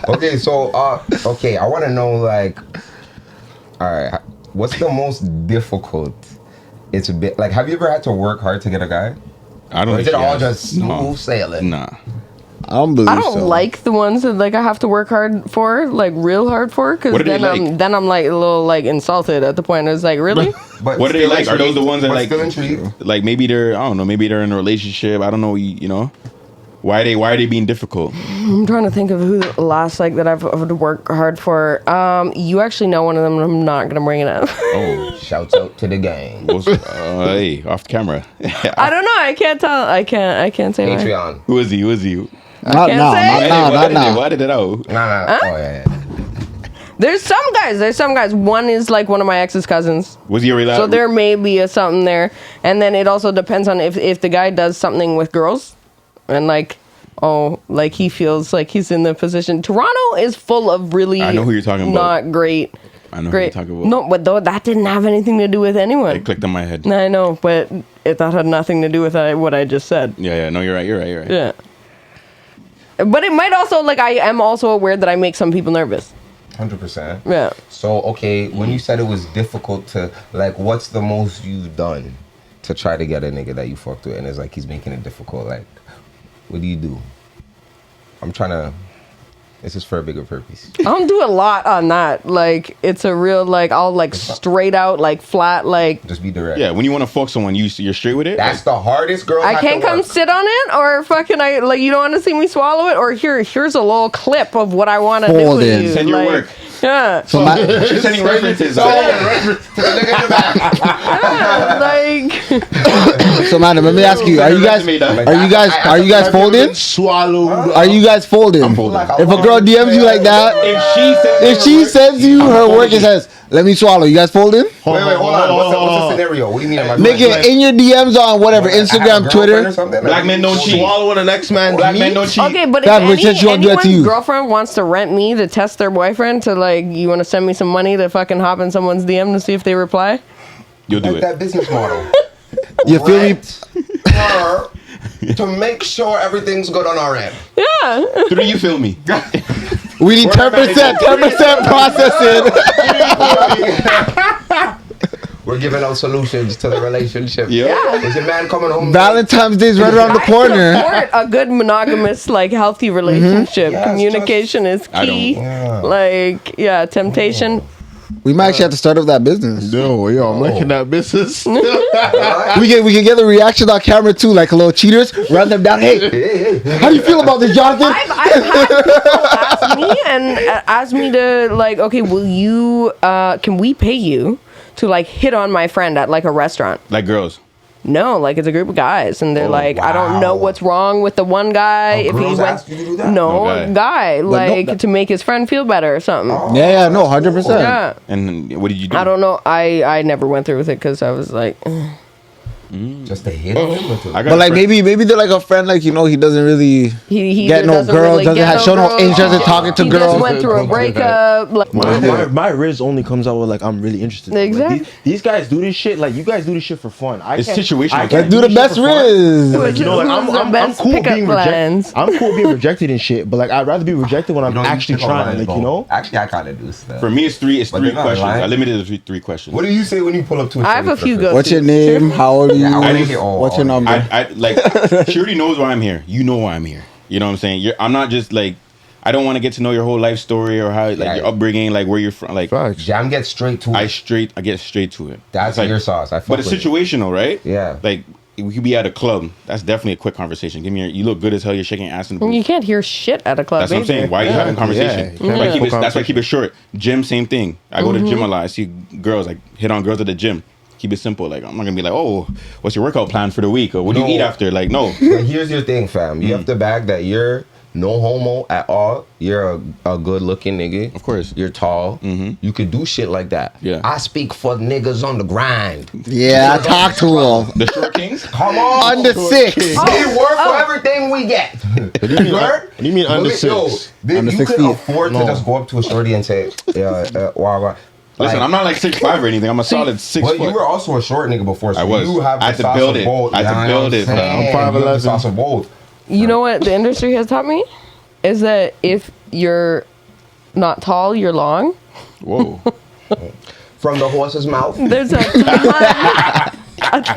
Okay, so I want to know like, all right, what's the most difficult? It's a bit like, have you ever had to work hard to get a guy? I don't. Or is it all just smooth sailing? Nah. I don't believe I don't so. like the ones that like I have to work hard for, like real hard for, because then I'm like a little like insulted at the point. It's like really. But what are they like? Are those the ones that like? Still intrigued? Like maybe they're, I don't know, maybe they're in a relationship. I don't know. You know, why are they being difficult? I'm trying to think of who the last like that I've had to work hard for. You actually know one of them, and I'm not gonna bring it up. Oh, shouts out to the gang. Hey, off camera. I don't know. I can't tell. I can't say. Patreon. Who is he? Not now. Why did it out? Nah. Huh? Oh yeah. There's some guys. One is like one of my ex's cousins. Was he a relationship? So there may be a something there, and then it also depends on if the guy does something with girls, and like, like he feels like he's in the position. Toronto is full of really. I know who you're talking about. Not great. I know who you're talking about. No, but though that didn't have anything to do with anyone. It clicked on my head. I know, but that had nothing to do with what I just said. Yeah. No, you're right. Yeah. But it might also, like, I am also aware that I make some people nervous. 100%. Yeah. So, okay, when you said it was difficult to, like, what's the most you've done to try to get a nigga that you fucked with and it's like he's making it difficult? Like, what do you do? I'm trying to, this is for a bigger purpose. I don't do a lot on that. Like, it's a real, like, I'll, like, straight out, like, flat, like. Just be direct. Yeah, when you want to fuck someone, you're straight with it? That's the hardest girl. I can't come sit on it, or fucking, like, you don't want to see me swallow it, or here's a little clip of what I want to do Fold with in. you. Send your like, work. Yeah. So She's sending references. So man, let me ask you: Are you guys folding? Swallow. Are you guys folding? I'm folding. If a girl DMs you like that, if she sends you her work and says, "Let me swallow," you guys folding? Wait, hold on. What's the scenario? What do you mean? Nigga, in your DMs on whatever, Instagram, Twitter. Black men don't cheat. Swallowing the next man's Black men meat. don't cheat. Okay, but That if bitch said she won't do that to anyone's you. girlfriend wants to rent me to test their boyfriend to, like, you want to send me some money to fucking hop in someone's DM to see if they reply? You'll do Like it. that business model. You feel me? Her to make sure everything's good on our end. Yeah. Do you feel me? We need 10% processing. We're giving out solutions to the relationship. Yeah. Is your man coming home? Valentine's Day's right around the corner. Support a good monogamous, like, healthy relationship. Yes, Communication is I key. don't- Yeah. Like, yeah, temptation. We might actually have to start up that business. No, yo, I'm liking that business. We can get the reaction on camera too, like a little cheaters. Run them down. Hey, how do you feel about this, Jonathan? I've had people ask me and ask me to like, okay, will you? Can we pay you to like hit on my friend at like a restaurant? Like girls. No, like it's a group of guys, and they're like, I don't know what's wrong with the one guy. If he girls went, ask you to do that? no, No guy, like to make his friend feel better or something. Yeah, no, 100%. Yeah, And what did you do? I don't know. I never went through with it because I was like, Just to hit him. I got But a like friend- maybe they're like a friend, like he doesn't really he get no doesn't girl, really doesn't get have show no girls. interest in talking to He girls. just went through a breakup. Like, My riz only comes out with like I'm really interested. Like, Exactly. these guys do this shit. Like you guys do this shit for fun. It's situational. I can't Let's do the this best shit for fun. riz. Like, you know, like Who's the I'm best cool pickup being lines? rejected. I'm cool being rejected and shit. But like I'd rather be rejected when I'm actually trying. Like you know. Actually, I kind of do stuff. For me, it's three But they're not questions. lying. I limited it to three questions. What do you say when you pull up to a I have a shorty few for go- What's your name? How old are you? Yeah, I wanna didn't- hear all- What's your all- number? I like. She already knows why I'm here. You know why I'm here. You know what I'm saying? I'm not just like. I don't want to get to know your whole life story or how like your upbringing, like where you're from. Like Jam gets straight to it. I get straight to it. That's like your sauce. I fuck But it's with it. situational, right? Yeah. Like we could be at a club. That's definitely a quick conversation. Give me you look good as hell. You're shaking ass in the booth. you can't hear shit at a club. That's what I'm saying. Why are you having conversation? Yeah, That's why I keep it- that's why I keep it short. Gym, same thing. I go to the gym a lot. I see girls like hit on girls at the gym. Keep it simple. Like I'm not gonna be like, oh, what's your workout plan for the week or what do you No. eat after? Like no. But here's your thing, fam. You have to bag that you're no homo at all. You're a good looking nigga. Of course. You're tall. You could do shit like that. Yeah. I speak for niggas on the grind. Yeah, I talk to him. The short kings. Come on. Under 6. We work for everything we get. What do you mean under Yo, 6? Under you 6 could feet. afford to just go up to a shorty and say, wow. Listen, I'm not like 6'5" or anything. I'm a solid 6 Well, foot. you were also a short nigga before, so I was. you have the I had to sauce build of it. both. I had to You know build what it, I'm bro. saying? I'm You have the 5'11". sauce of both. You know what the industry has taught me is that if you're not tall, you're long. Whoa. From the horse's mouth. There's a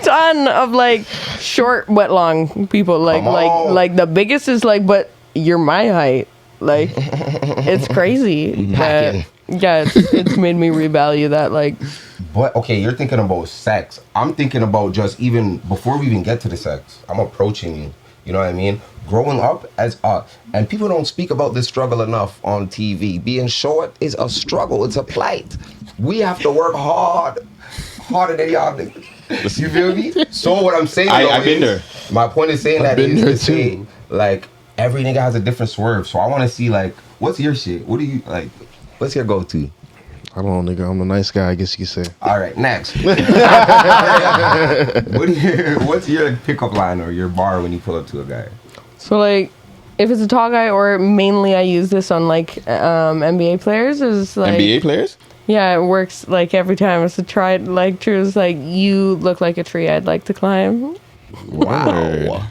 ton of like short but long people. Like Come on. like the biggest is like, but you're my height. Like it's crazy. Packing. Yeah, it's made me revalue that. Like But okay, you're thinking about sex. I'm thinking about just even before we even get to the sex. I'm approaching you. You know what I mean? Growing up as and people don't speak about this struggle enough on TV. Being short is a struggle. It's a plight. We have to work harder than y'all niggas. You feel me? So what I'm saying, I've been there. My point is saying that been is there to say, too. like, every nigga has a different swerve. So I want to see, like, what's your shit? What do you like? What's your go-to? I don't know, nigga. I'm a nice guy, I guess you could say. All right, next. What's your pickup line or your bar when you pull up to a guy? so, like if it's a tall guy, or mainly I use this on like NBA players. Is like NBA players? yeah, it works like every time. It's a try like true. It's like you look like a tree I'd like to climb. Wow.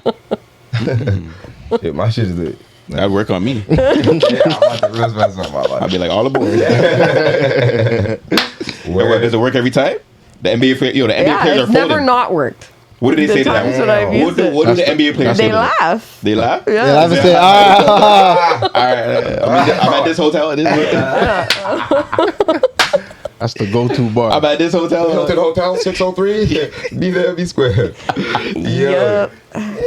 Shit, my shit is the. That'd work on me. Yeah, I'm about to lose myself. I'd be like all aboard. Does it work every time? The NBA players, the NBA Yeah, players are it's never folding. not worked. What do they the say to times that? that I've used it. What do the NBA players say They to that? laugh. They laugh? Yeah. They'll have to say, All right, I'm at this hotel. At this hotel. That's the go-to bar. I'm at this hotel. Hilton Hotel 603. Be there, be square. Yep.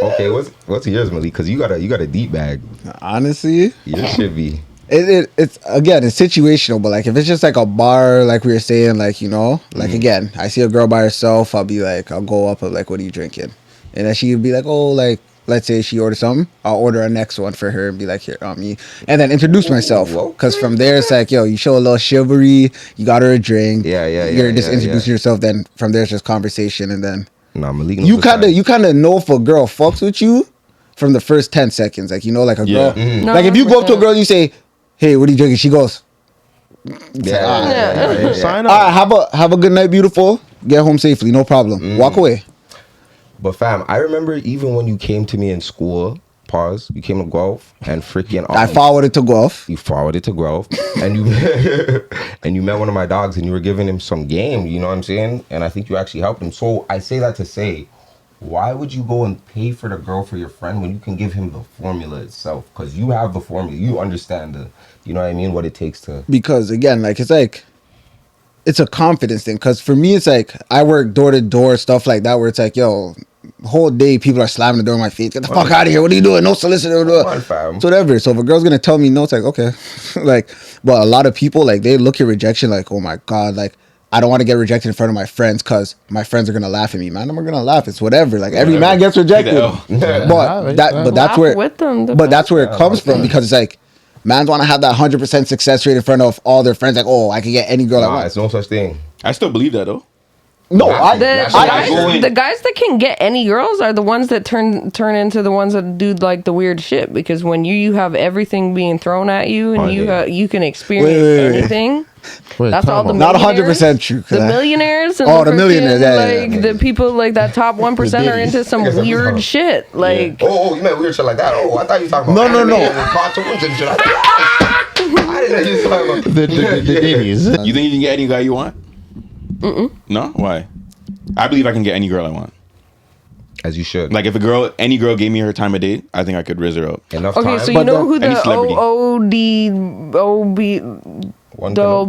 Okay, what's yours, Malik? Because you got a deep bag. Honestly, Your should be. it's again, it's situational, but like if it's just like a bar, like we were saying, like like again, I see a girl by herself, I'll be like, I'll go up and like, what are you drinking? And then she'd be like, oh, like let's say she orders something, I'll order a next one for her and be like, here, me, and then introduce myself, because from there it's like, yo, you show a little chivalry, you got her a drink, you're just introducing yourself. Then from there it's just conversation, and then Nah, Malik. you kind of know if a girl fucks with you from the first 10 seconds, like like a girl, No, like if you go up to a 100%. girl, you say, hey, what are you drinking? She goes, Yeah. Sign all up. right, have a good night, beautiful. Get home safely, no problem. Walk away. But fam, I remember even when you came to me in school. Pause. You came to Guelph and freaking. I forwarded to golf. You forwarded to Guelph, and you and you met one of my dogs, and you were giving him some game. You know what I'm saying? And I think you actually helped him. So I say that to say, why would you go and pay for the girl for your friend when you can give him the formula itself? Because you have the formula. You understand you know what I mean? What it takes to. Because again, like it's it's a confidence thing. Because for me, it's like I work door to door, stuff like that, where it's like, yo, whole day people are slamming the door in my face. Get the fuck out of here! What are you doing? No solicitor. So whatever. So if a girl's gonna tell me no, it's like okay, like. But a lot of people like they look at rejection like, oh my god, like I don't want to get rejected in front of my friends because my friends are gonna laugh at me. Man, I'm gonna laugh. It's whatever. Like every man gets rejected, but that's where with them, that's where it comes from because it's like. Mans want to have that 100% success rate in front of all their friends. Like, oh, I can get any girl I want. It's no such thing. I still believe that though. No, the guys that can get any girls are the ones that turn into the ones that do like the weird shit. Because when you have everything being thrown at you and you can experience anything. That's all the not 100% true. The millionaires and the millionaires, the people like that top 1% are into some weird shit. Like you meant weird shit like that? Oh, I thought you were talking about cartoons and shit like that. I didn't know you were talking about the ditties. You think you can get any guy you want? No? Why? I believe I can get any girl I want. As you should. Like if any girl gave me her time of day, I think I could rizz her up. Enough time. Okay, so you know who the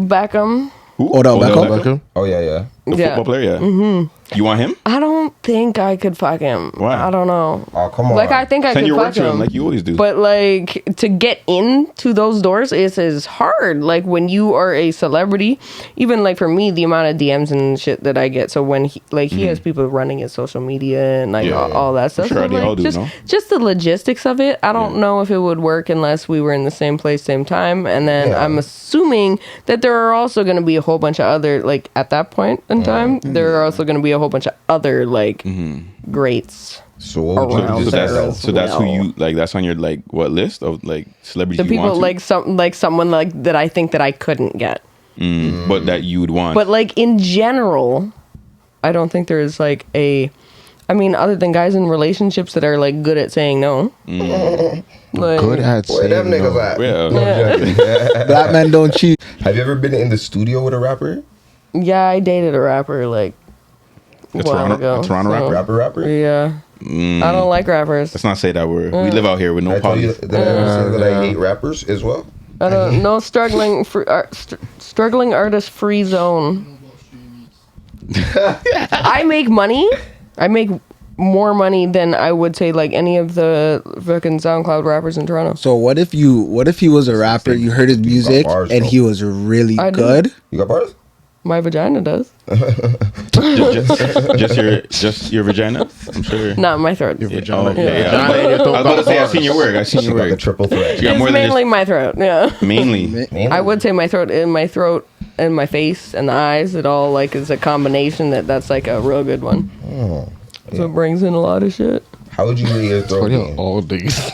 Beckham? Who? Odell Beckham? Oh yeah. The football player, yeah. Mm-hmm. You want him? I don't think I could fuck him. Why? I don't know. Oh, come on. Like, I think I Send could your fuck work to him him. like you always do. But, like, to get into those doors is hard. Like, when you are a celebrity, even, like, for me, the amount of DMs and shit that I get. So, when he has people running his social media and, like, all that stuff. Sure, so, they like, all do, no? just the logistics of it. I don't know if it would work unless we were in the same place, same time. And then I'm assuming that there are also going to be a whole bunch of other, like, at that point in time, there are also going to be a whole bunch of other like greats. So that's who you like. That's on your like what list of like celebrities. The people like someone like that. I think that I couldn't get, but that you would want. But like in general, I don't think there is like a. I mean, other than guys in relationships that are like good at saying no. Like, good at saying where them niggas at? Yeah. Black men don't cheat. Have you ever been in the studio with a rapper? Yeah, I dated a rapper like a while ago. A Toronto Rapper? Yeah. I don't like rappers. Let's not say that word. We live out here with no police. policy. Did I ever say that I hate rappers as well? I don't know. Struggling artist free zone. I make money. I make more money than I would say like any of the fucking SoundCloud rappers in Toronto. So what if he was a rapper, you heard his music bars, and he was really good? You got bars? My vagina does. just your vagina? I'm sure. Not my throat. Your vagina. I was about to say, I've seen your work. I've seen your Got the work. triple threat. You got It's more than mainly my throat. Yeah. mainly. I would say my throat and my face and the eyes. It all like is a combination that's like a real good one. Oh, So it brings in a lot of shit. how would you rate your throat game? All things.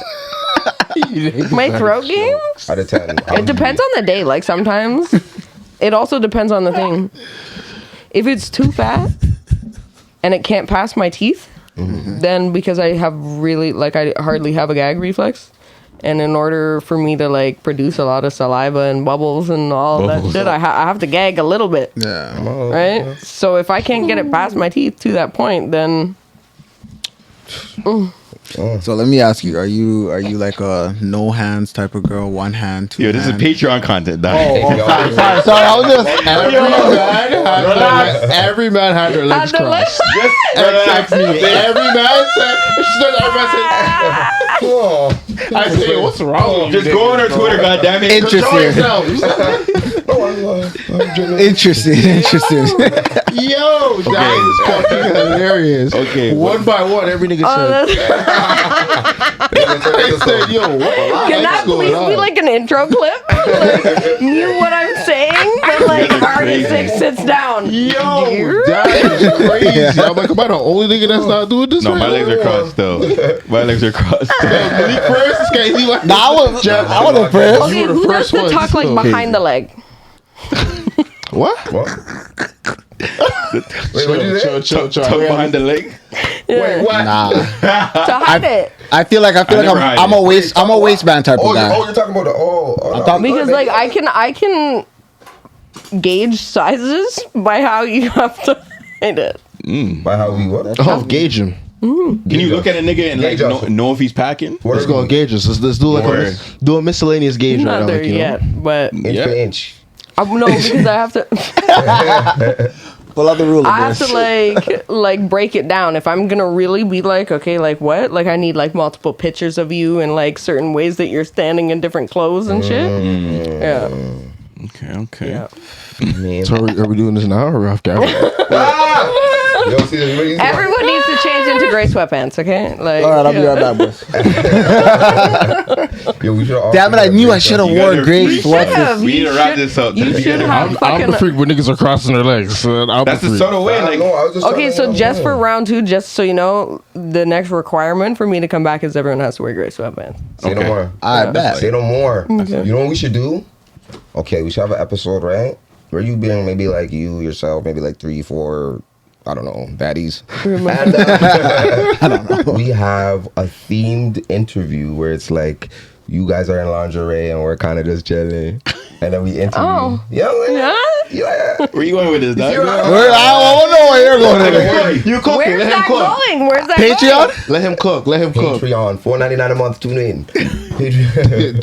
My throat game? Out of 10. It depends on the day. Like sometimes, it also depends on the thing. If it's too fat and it can't pass my teeth, then because I have really like I hardly have a gag reflex, and in order for me to like produce a lot of saliva and bubbles and all that shit, I have to gag a little bit. Yeah. Right. So if I can't get it past my teeth to that point, then. So let me ask you: Are you like a no hands type of girl, one hand, two? Yo, this is Patreon content. Dog. Sorry, I was just Every man had their legs crossed. Except me. Every man said. I say, what's wrong? Just go on her Twitter, goddammit. Interesting. Yo, that is fucking hilarious. Okay, one by one, every nigga said. They said, yo, what? Can that please be like an intro clip? Like, mute what I'm saying, but like RD6 sits down. Yo, that is crazy. I'm like, am I the only nigga that's not doing this? No, my legs are crossed though. My legs are crossed. Malik first? I was the first. Okay, You were the who first does the one. talk like behind the leg? What? Wait, what did you say? Chill. Tuck behind the leg. Yeah. What? Nah. To hide it. I feel like I'm a waistband type of guy. You're talking about the Because like I can gauge sizes by how you have to hide it. By how we what? Oh, gauge him. Can you look at a nigga and like know if he's packing? Let's go gauge us. Let's do like do a miscellaneous gauge Not right now. there Like, you know? yet, but Inch for inch. No, because I have to. Pull out the ruler. I have to like break it down. If I'm gonna really be like, okay, like what? Like I need like multiple pictures of you and like certain ways that you're standing in different clothes and shit. Yeah. Okay. Yeah. So are we doing this now or after? Yo, see this? Everyone needs to change into gray sweatpants, okay? Like, All right, I'll be right back, boys. Yo, we should all Damn it, I knew I should have worn gray We sweatpants. We need to wrap this up. You should have I'm the freak when niggas are crossing their legs. So That's the subtle way. I Like, know, I was just Okay, trying so to- just for round 2, just so you know, the next requirement for me to come back is everyone has to wear gray sweatpants. Say no Okay. more. I bet. Say no more. Okay. You know what we should do? Okay, we should have an episode, right? Where you being maybe like you yourself, maybe like 3, 4, I don't know, baddies. And, I don't know. We have a themed interview where it's like you guys are in lingerie and we're kind of just chilling, and then we interview. Oh. Yeah. Yeah? where you going with this, dog? You're right. I don't know where you're going. You cook. Where's Let him that cook. going? Where's that Patreon? Let him cook. Let him cook. Patreon, $4.99 a month. Tune in. Patreon.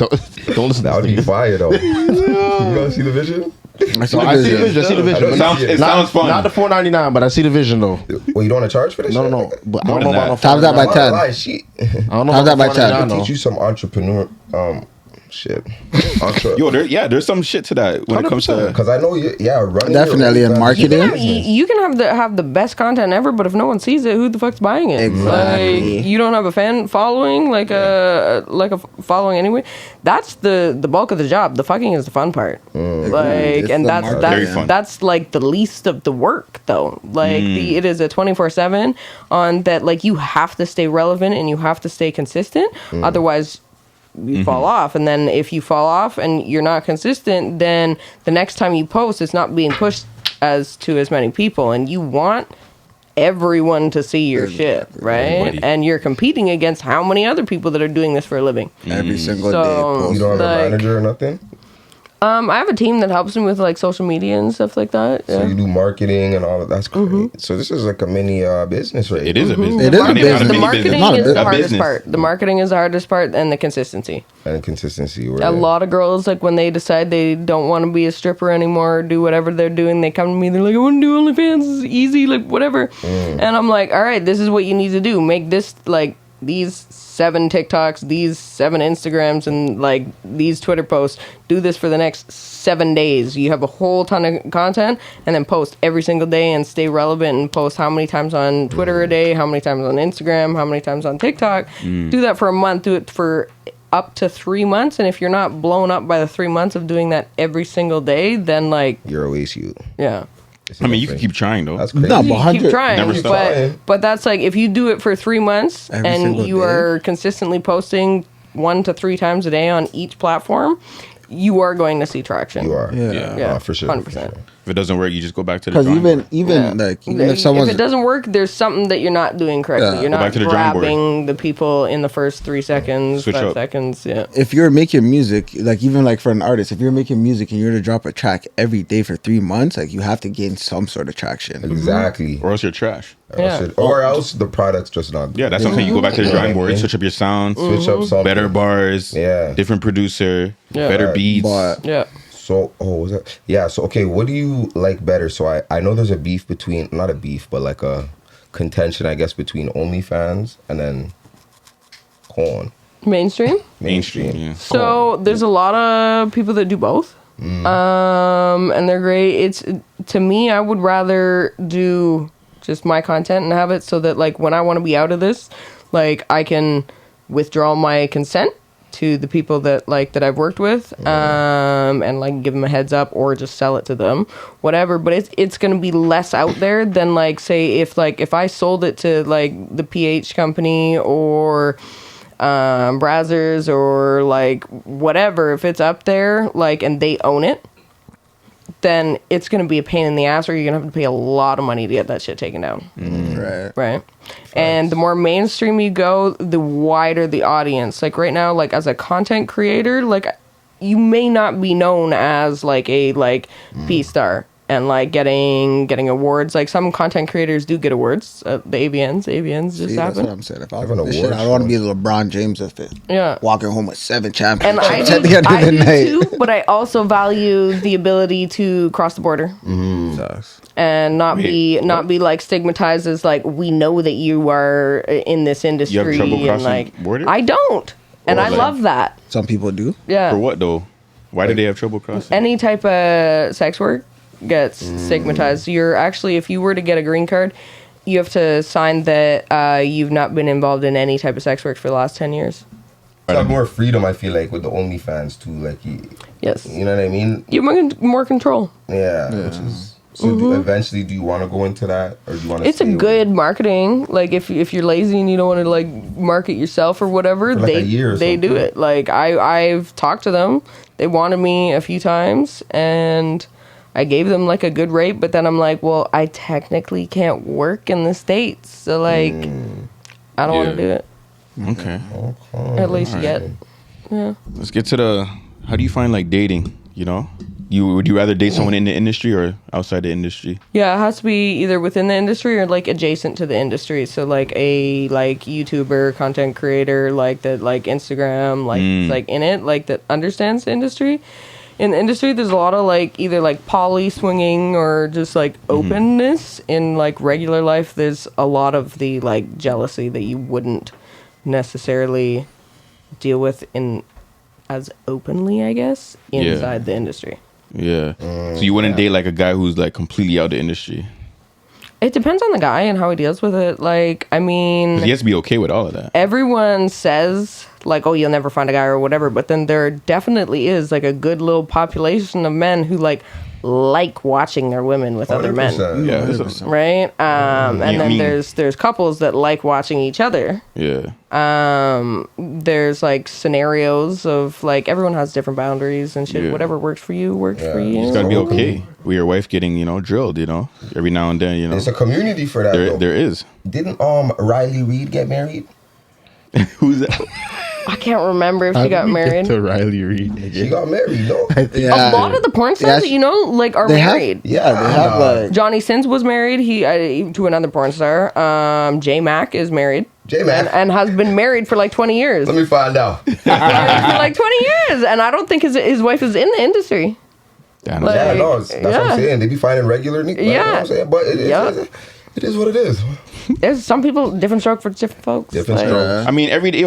Don't listen That to would be this. fire though. You guys see the vision? I see the vision. I see the vision. It But It not, sounds fun. not the $4.99, but I see the vision though. Well, you don't want to charge for this? No, shit? no, no. But I More don't know than about that. no Times that by 10. Lie, shit. I don't know How's that by about 10? $4.99 though. Teach you some entrepreneur shit. Yo, there's some shit to that when it comes to. Because I know you, running Definitely your in own marketing. business. You can have the best content ever, but if no one sees it, who the fuck's buying it? Exactly. Like, you don't have a fan following, like a following anyway. That's the bulk of the job. The fucking is the fun part. Like, It's and the that's marketing. Very fun. that's like the least of the work though. Like it is a 24/7 on that. Like you have to stay relevant and you have to stay consistent. Otherwise, you fall off, and then if you fall off and you're not consistent, then the next time you post, it's not being pushed as many people, and you want everyone to see your shit, right? Everybody. And you're competing against how many other people that are doing this for a living. Every single So- day. You Post. don't have Like- a manager or nothing? I have a team that helps me with like social media and stuff like that. So Yeah. you do marketing and all of that's great. So this is like a mini business, right? It is a business. It is a Not even business. a The mini marketing business. Not a is the business. hardest business. part. The marketing is the hardest part, and the consistency. And consistency. Right? A lot of girls, like when they decide they don't want to be a stripper anymore or do whatever they're doing, they come to me. They're like, "I want to do OnlyFans. It's easy, like whatever." And I'm like, "All right, this is what you need to do. Make this like these 7 TikToks, these 7 Instagrams, and like these Twitter posts. Do this for the next 7 days. You have a whole ton of content, and then post every single day and stay relevant and post how many times on Twitter a day, how many times on Instagram, how many times on TikTok. Do that for a month. Do it for up to 3 months, and if you're not blown up by the 3 months of doing that every single day, then like You're always you. yeah, I mean, you can keep trying though. That's crazy. No, but you keep 100. trying, Never stop. but that's like if you do it for 3 months Every and single you day? are consistently posting 1 to 3 times a day on each platform, you are going to see traction. You are. Yeah. Yeah, For sure. 100%. If it doesn't work, you just go back to the Because drawing board. even if someone's If it doesn't work, there's something that you're not doing correctly. Yeah. You're Go not back to the drawing board. grabbing the people in the first 3 seconds, Switch 5 up. seconds. Yeah. if you're making music, like even like for an artist, if you're making music and you're to drop a track every day for 3 months, like you have to gain some sort of traction. Exactly. Or else you're trash. Yeah. Or else the product's just not. Yeah, that's what I'm saying. You go back to the drawing board, switch up your sound, Switch up something. better bars, Yeah. different producer, Yeah. better beats. But Yeah. So, was that? Yeah. So, okay, what do you like better? So, I know there's a beef between, not a beef, but like a contention, I guess, between OnlyFans and then Corn. Mainstream. Mainstream, yeah. So there's a lot of people that do both, and they're great. It's to me, I would rather do just my content and have it so that like when I want to be out of this, like I can withdraw my consent to the people that I've worked with, and like give them a heads up or just sell it to them, whatever. But it's gonna be less out there than like say if I sold it to like the PH company or Brazzers or like whatever, if it's up there like and they own it, then it's gonna be a pain in the ass, or you're gonna have to pay a lot of money to get that shit taken down. Right. And the more mainstream you go, the wider the audience. Like right now, like as a content creator, like you may not be known as like a P star, and like getting awards. Like some content creators do get awards at the AVNs. AVNs just See, that's happen. what I'm saying. If I Have an was this shit, award I don't want to show. be LeBron James of it. Yeah. Walking home with 7 And championships I at the do, end of I the do night. too, but I also value the ability to cross the border and not be like stigmatized as like we know that you are in this industry. You have trouble and crossing like border? I don't, and I like- love that. Some people do. Yeah. For what though? Why do they have trouble crossing? Any type of sex work gets stigmatized. You're actually, if you were to get a green card, you have to sign that you've not been involved in any type of sex work for the last 10 years. You have more freedom, I feel like, with the OnlyFans too. Like, Yes. you know what I mean? You have more control. Yeah. Which is so. Eventually, do you want to go into that, or do you want to? It's a good marketing. Like if you're lazy and you don't want to like market yourself or whatever, For like a year or they do something. it. Like I've talked to them. They wanted me a few times and I gave them like a good rate, but then I'm like, well, I technically can't work in the States, so like I don't want to do it. Okay. At least yet. Yeah. Let's get to the. How do you find like dating? You know, would you rather date someone in the industry or outside the industry? Yeah, it has to be either within the industry or like adjacent to the industry. So like a YouTuber, content creator, like that, like Instagram, like like in it, like that understands the industry. In the industry, there's a lot of like either like poly swinging or just like openness. In like regular life, there's a lot of the like jealousy that you wouldn't necessarily deal with in as openly, I guess, inside the industry. Yeah. So you wouldn't date like a guy who's like completely out the industry. It depends on the guy and how he deals with it. Like, I mean, 'Cause he has to be okay with all of that. everyone says like, oh, you'll never find a guy or whatever, but then there definitely is like a good little population of men who like watching their women with other men, 100%. Yeah. that's a- right? And I then mean- there's couples that like watching each other. yeah. There's like scenarios of like everyone has different boundaries and shit. Yeah. Whatever works for you works for you. It's gotta be okay with your wife getting, you know, drilled, you know, every now and then, you know. There's a community for that. though. There is. Didn't Riley Reid get married? Who's that? I can't remember if she got married. to Riley Reid. She got married, no? A Yeah. lot of the porn stars that you know like are They have, married. yeah, they have like Johnny Sins was married. He to another porn star. J Mac is married. J-Mac? and has been married for like 20 years. Let me find out. For like 20 years, and I don't think his wife is in the industry. Damn, Like- Yeah, no, that's what I'm Yeah. saying. They be finding regular niggas. You know what I'm saying? But it is what it is. There's some people different stroke for different folks. Different Like, strokes. I mean, every day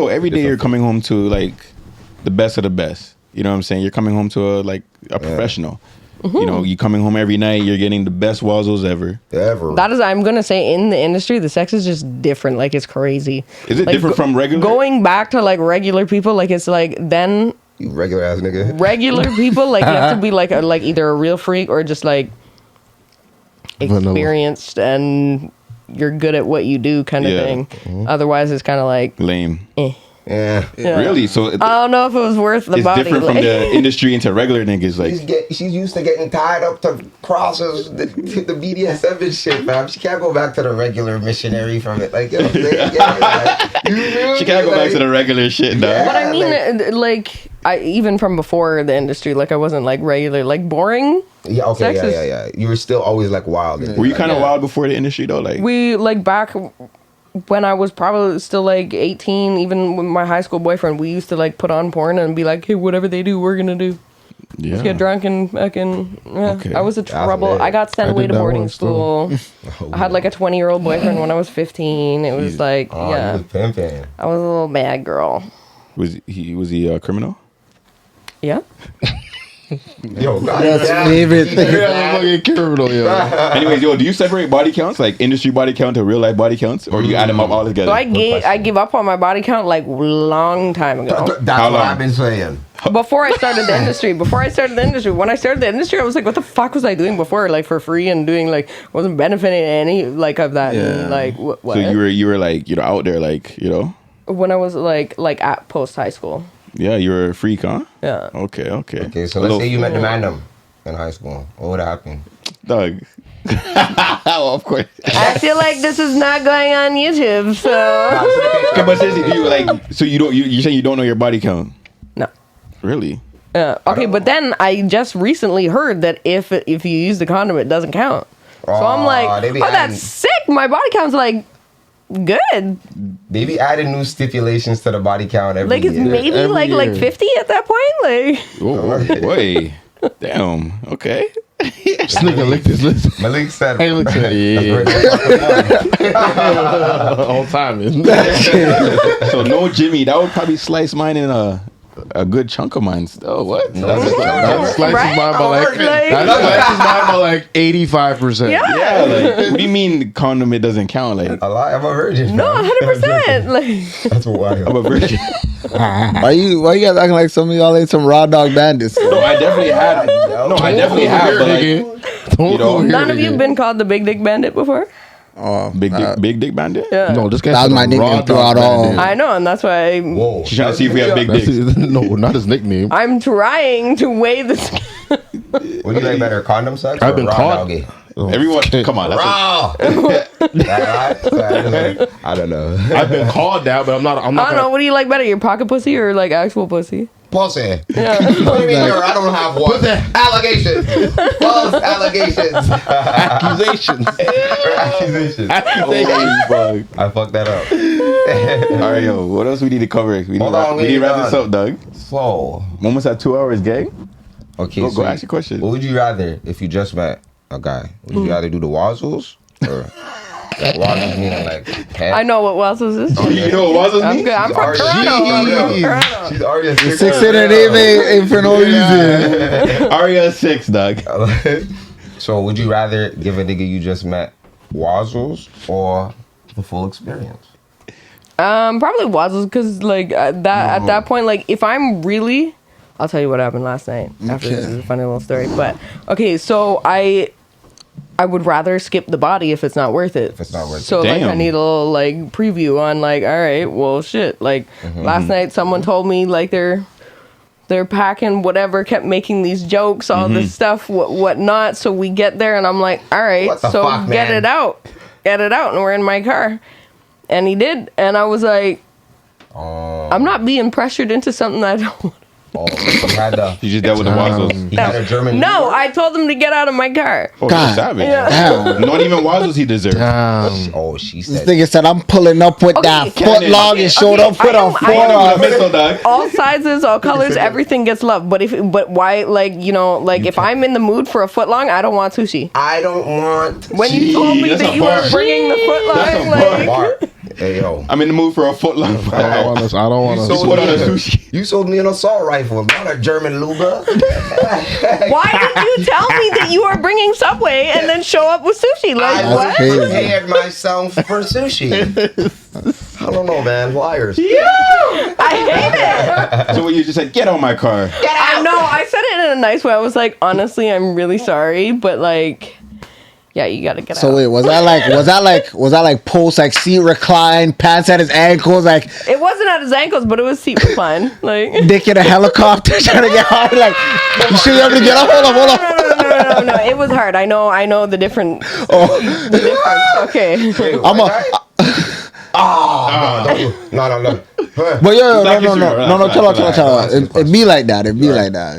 you're coming home to like the best of the best. You know what I'm saying? You're coming home to a professional. Mm-hmm. You know, you coming home every night. You're getting the best wazzles ever. Ever. That is, I'm gonna say, in the industry, the sex is just different. Like it's crazy. Is it Like, different from regular? Going back to like regular people, like it's like then You regular ass nigga. regular people, like you have to be like either a real freak or just like Vanilla. experienced and you're good at what you do kind of Yeah. thing. Otherwise, it's kind of like Lame. Yeah. yeah. Really? So I don't know if it was worth the it's body. different from like- the industry into regular niggas. Like, She's used to getting tied up to crosses, the BDSM and shit, fam. She can't go back to the regular missionary from it. Like, you know what I'm saying? Yeah, like, you feel she me? can't go back Like, to the regular shit, dog. Yeah. But I mean, like, I even from before the industry, like I wasn't like regular, like boring. Yeah, okay, Sex is- yeah. You were still always like wild. Were you kind of wild before the industry though? Like, We like back when I was probably still like 18, even with my high school boyfriend, we used to like put on porn and be like, hey, whatever they do, we're gonna do. yeah. Get drunk and fucking. Yeah. Okay. I was a trouble. lit. I got sent I away did to that boarding once, too. school. I had like a 20-year-old boyfriend when I was 15. It was like, Oh, yeah, you was pimping. I was a little bad girl. Was he a criminal? Yeah. Yo, God, That's yeah. favorite thing. fucking criminal, yo. Anyways, yo, do you separate body counts, like industry body count to real life body counts, or do you add them up all together? So I give up on my body count like long time ago. That's How what long? I've been saying. Before I started the industry. When I started the industry, I was like, what the fuck was I doing before? Like for free and doing like, wasn't benefiting any like of that. And, like what? So you were like, you know, out there, like, you know, When I was like at post high school. yeah, you were a freak, huh? Yeah. Okay. Okay, so let's say you met the mandem in high school. What would happen? Doug. Oh, of course. I feel like this is not going on YouTube, so Okay, but seriously, do you like? So you don't? You saying you don't know your body count? no. Really? Okay, but then I just recently heard that if you use the condom, it doesn't count. So I'm like, that's sick. My body count's like good. They be adding new stipulations to the body count every Like it's year. maybe like 50 at that point. Like, Oh, wait. Damn. Okay. This nigga licked his lips. Malik said, Hey, look at yeah. all time. Isn't it? So no Jimmy. That would probably slice mine in a good chunk of mine. Oh, what? That slices Right? mine by like, Like- that slices mine by like 85%. yeah. Yeah. Like, what do you mean the condom? It doesn't count. Like A lie, I'm a virgin. No, 100%. Like, That's wild. I'm a virgin. Why you guys acting like some of y'all ain't some raw dog bandits? No, I definitely have. No, I definitely have. But like, Don't you know, go here, none of you nigga. been called the big dick bandit before? Oh, big dick bandit. Yeah. No, this guy That was said my a nickname raw dog throughout all. bandit. I know, and that's why Whoa. She's trying to see if we have big That's dicks. his, no, not his nickname. I'm trying to weigh this. What do you like better, condom sex I've or been raw caught. doggy? Oh, Everyone, okay. come on. That's Raw! That right? I don't know. I've been called that, but I'm not. I'm I not. don't know. What do you like better, your pocket pussy or like actual pussy? Pussy. Yeah. What do you mean, I don't have one? Allegations. False allegations. accusations. Accusations. Accusations. I fucked that up. All right, yo. What else we need to cover? We Hold on, we need to wrap this up, Doug. So, Almost at 2 hours, gang. okay, Go so ask your question. What would you rather if you just met a guy? Would you rather do the wazzles or like wazzles meaning like head? I know what Wazzles is. You know what was I'm good. I'm from Alright. Toronto. I'm from Toronto. She's already a Six in her name ain't for no reason. Aria 6, Doug. So, would you rather give a nigga you just met wazzles or the full experience? Probably Wazzles because like at that point, like if I'm really, I'll tell you what happened last night. After this is a funny little story, but okay, so I would rather skip the body if it's not worth it. If it's not worth it. So like I Damn. need a little like preview on like, all right, well shit. Like last night someone told me like they're packing whatever, kept making these jokes, all this stuff, whatnot. So we get there and I'm like, all right, What the so fuck, get man? it out, and we're in my car, and he did, and I was like, I'm not being pressured into something I don't want. Oh, he had the, You just dealt with the wazzles. he had a German. No, I told him to get out of my car. Oh, God. you're savage. Yeah. Damn. Not even wazzles he deserves. Oh, she This said. nigga said I'm pulling up with Okay, that Cannon. foot long and showed up with I a am- I am- forearm. Missile, Doug. All sizes, all colors, everything gets loved. But why? Like like if I'm in the mood for a foot long, I don't want sushi. I don't want. When you told me that's that a you bar. were bringing the foot That's a long, bar. like Bar. Hey yo. I'm in the mood for a foot long. I don't want You to. sold, put on me a sushi. you sold me an assault rifle, not a German Luger. why did you tell me that you are bringing Subway and then show up with sushi? Like I what? crazy. prepared myself for sushi. I don't know, man. Liars. I hate it. So what you just said, get on my car. I know. I said it in a nice way. I was like, honestly, I'm really sorry, but like, yeah, you gotta get out. So wait, was that like post like seat recline, pants at his ankles, like It wasn't at his ankles, but it was seat recline. Like. dick in a helicopter trying to get hard? Like you sure you have to get up? Hold up. No. It was hard. I know the different. Oh, The difference. Okay. I'm a. No. But yo, no, Relax, chill relax, out. It be like that. It be like that.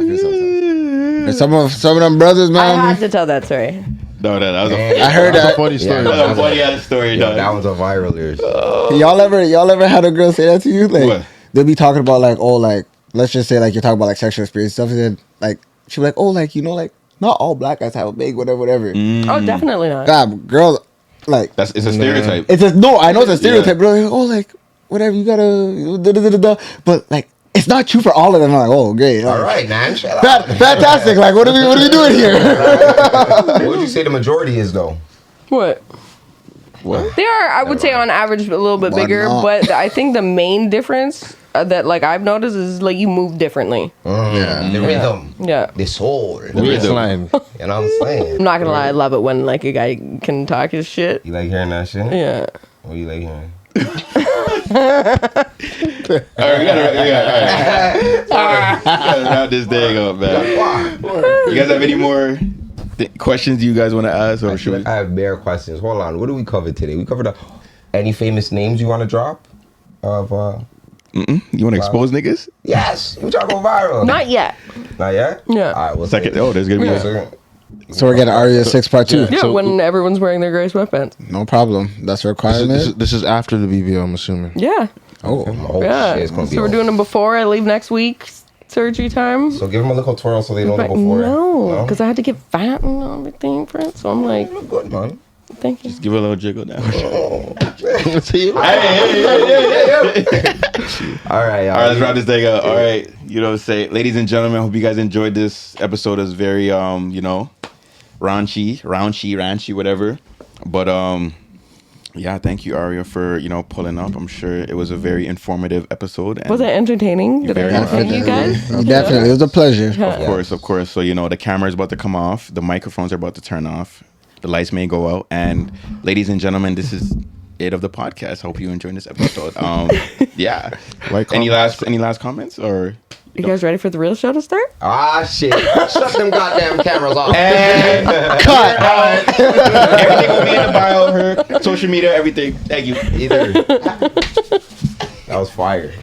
And some of them brothers, I had man. to tell that story. No, that was a I heard That's a that. funny story. that was a funny ass story, Yo, Doug. that one's a viral ears. Y'all ever had a girl say that to you? Like What? they'll be talking about like, oh, like let's just say like you're talking about like sexual experience stuff, and then like she'll be like, oh, like like not all black guys have a big whatever. Oh, definitely not. God, girls like It's a stereotype. it's just no. I know it's a stereotype, Yeah. bro. Like, oh, like whatever you gotta, but like it's not true for all of them. I'm like, oh, great. Like, All right, man. Shut up. fantastic. Like, what are we doing here? What would you say the majority is though? What? What? They are, I would say, on average, a little bit Why bigger. not? But I think the main difference that like I've noticed is like you move differently. The rhythm, Yeah. the soul. Waistline. You know what I'm saying? I'm not gonna lie, I love it when like a guy can talk his shit. You like hearing that shit? Yeah. What you like hearing? All right, we gotta wrap this thing up, man. You guys have any more questions you guys want to ask, or should we? I have bare questions. Hold on. What do we cover today? We covered any famous names you want to drop of You want to expose niggas? Yes, we trying to go viral. Not yet. Not yet? Yeah. All right, we'll Second. say- Oh, there's gonna be. So we're getting Aria 6 part 2. Yeah, when everyone's wearing their gray sweatpants. No problem. That's a requirement. This is after the BBL, I'm assuming. Yeah. Oh, Yeah. shit, it's gonna be So we're over. doing them before I leave next week. Surgery time. So give them a little twirl so they know the But before. no, because I had to get fat and everything for it. So I'm like, You look good, man. thank you. Give it a little jiggle now. All right, All right, let's wrap this thing up. All right, you know, say, ladies and gentlemen, hope you guys enjoyed this episode. It's very, you know, raunchy, whatever. But yeah, thank you, Aria, for pulling up. I'm sure it was a very informative episode. And Was it entertaining? Did I Very entertain you guys? Definitely. It was a pleasure. Of course. So the camera is about to come off. The microphones are about to turn off. The lights may go out. And ladies and gentlemen, this is it of the podcast. Hope you enjoyed this episode. Yeah. Any last comments or? You guys ready for the real show to start? Ah, shit. Shut them goddamn cameras off. And cut. Everything will be in the bio. Her social media, everything. Thank you. Either. That was fire.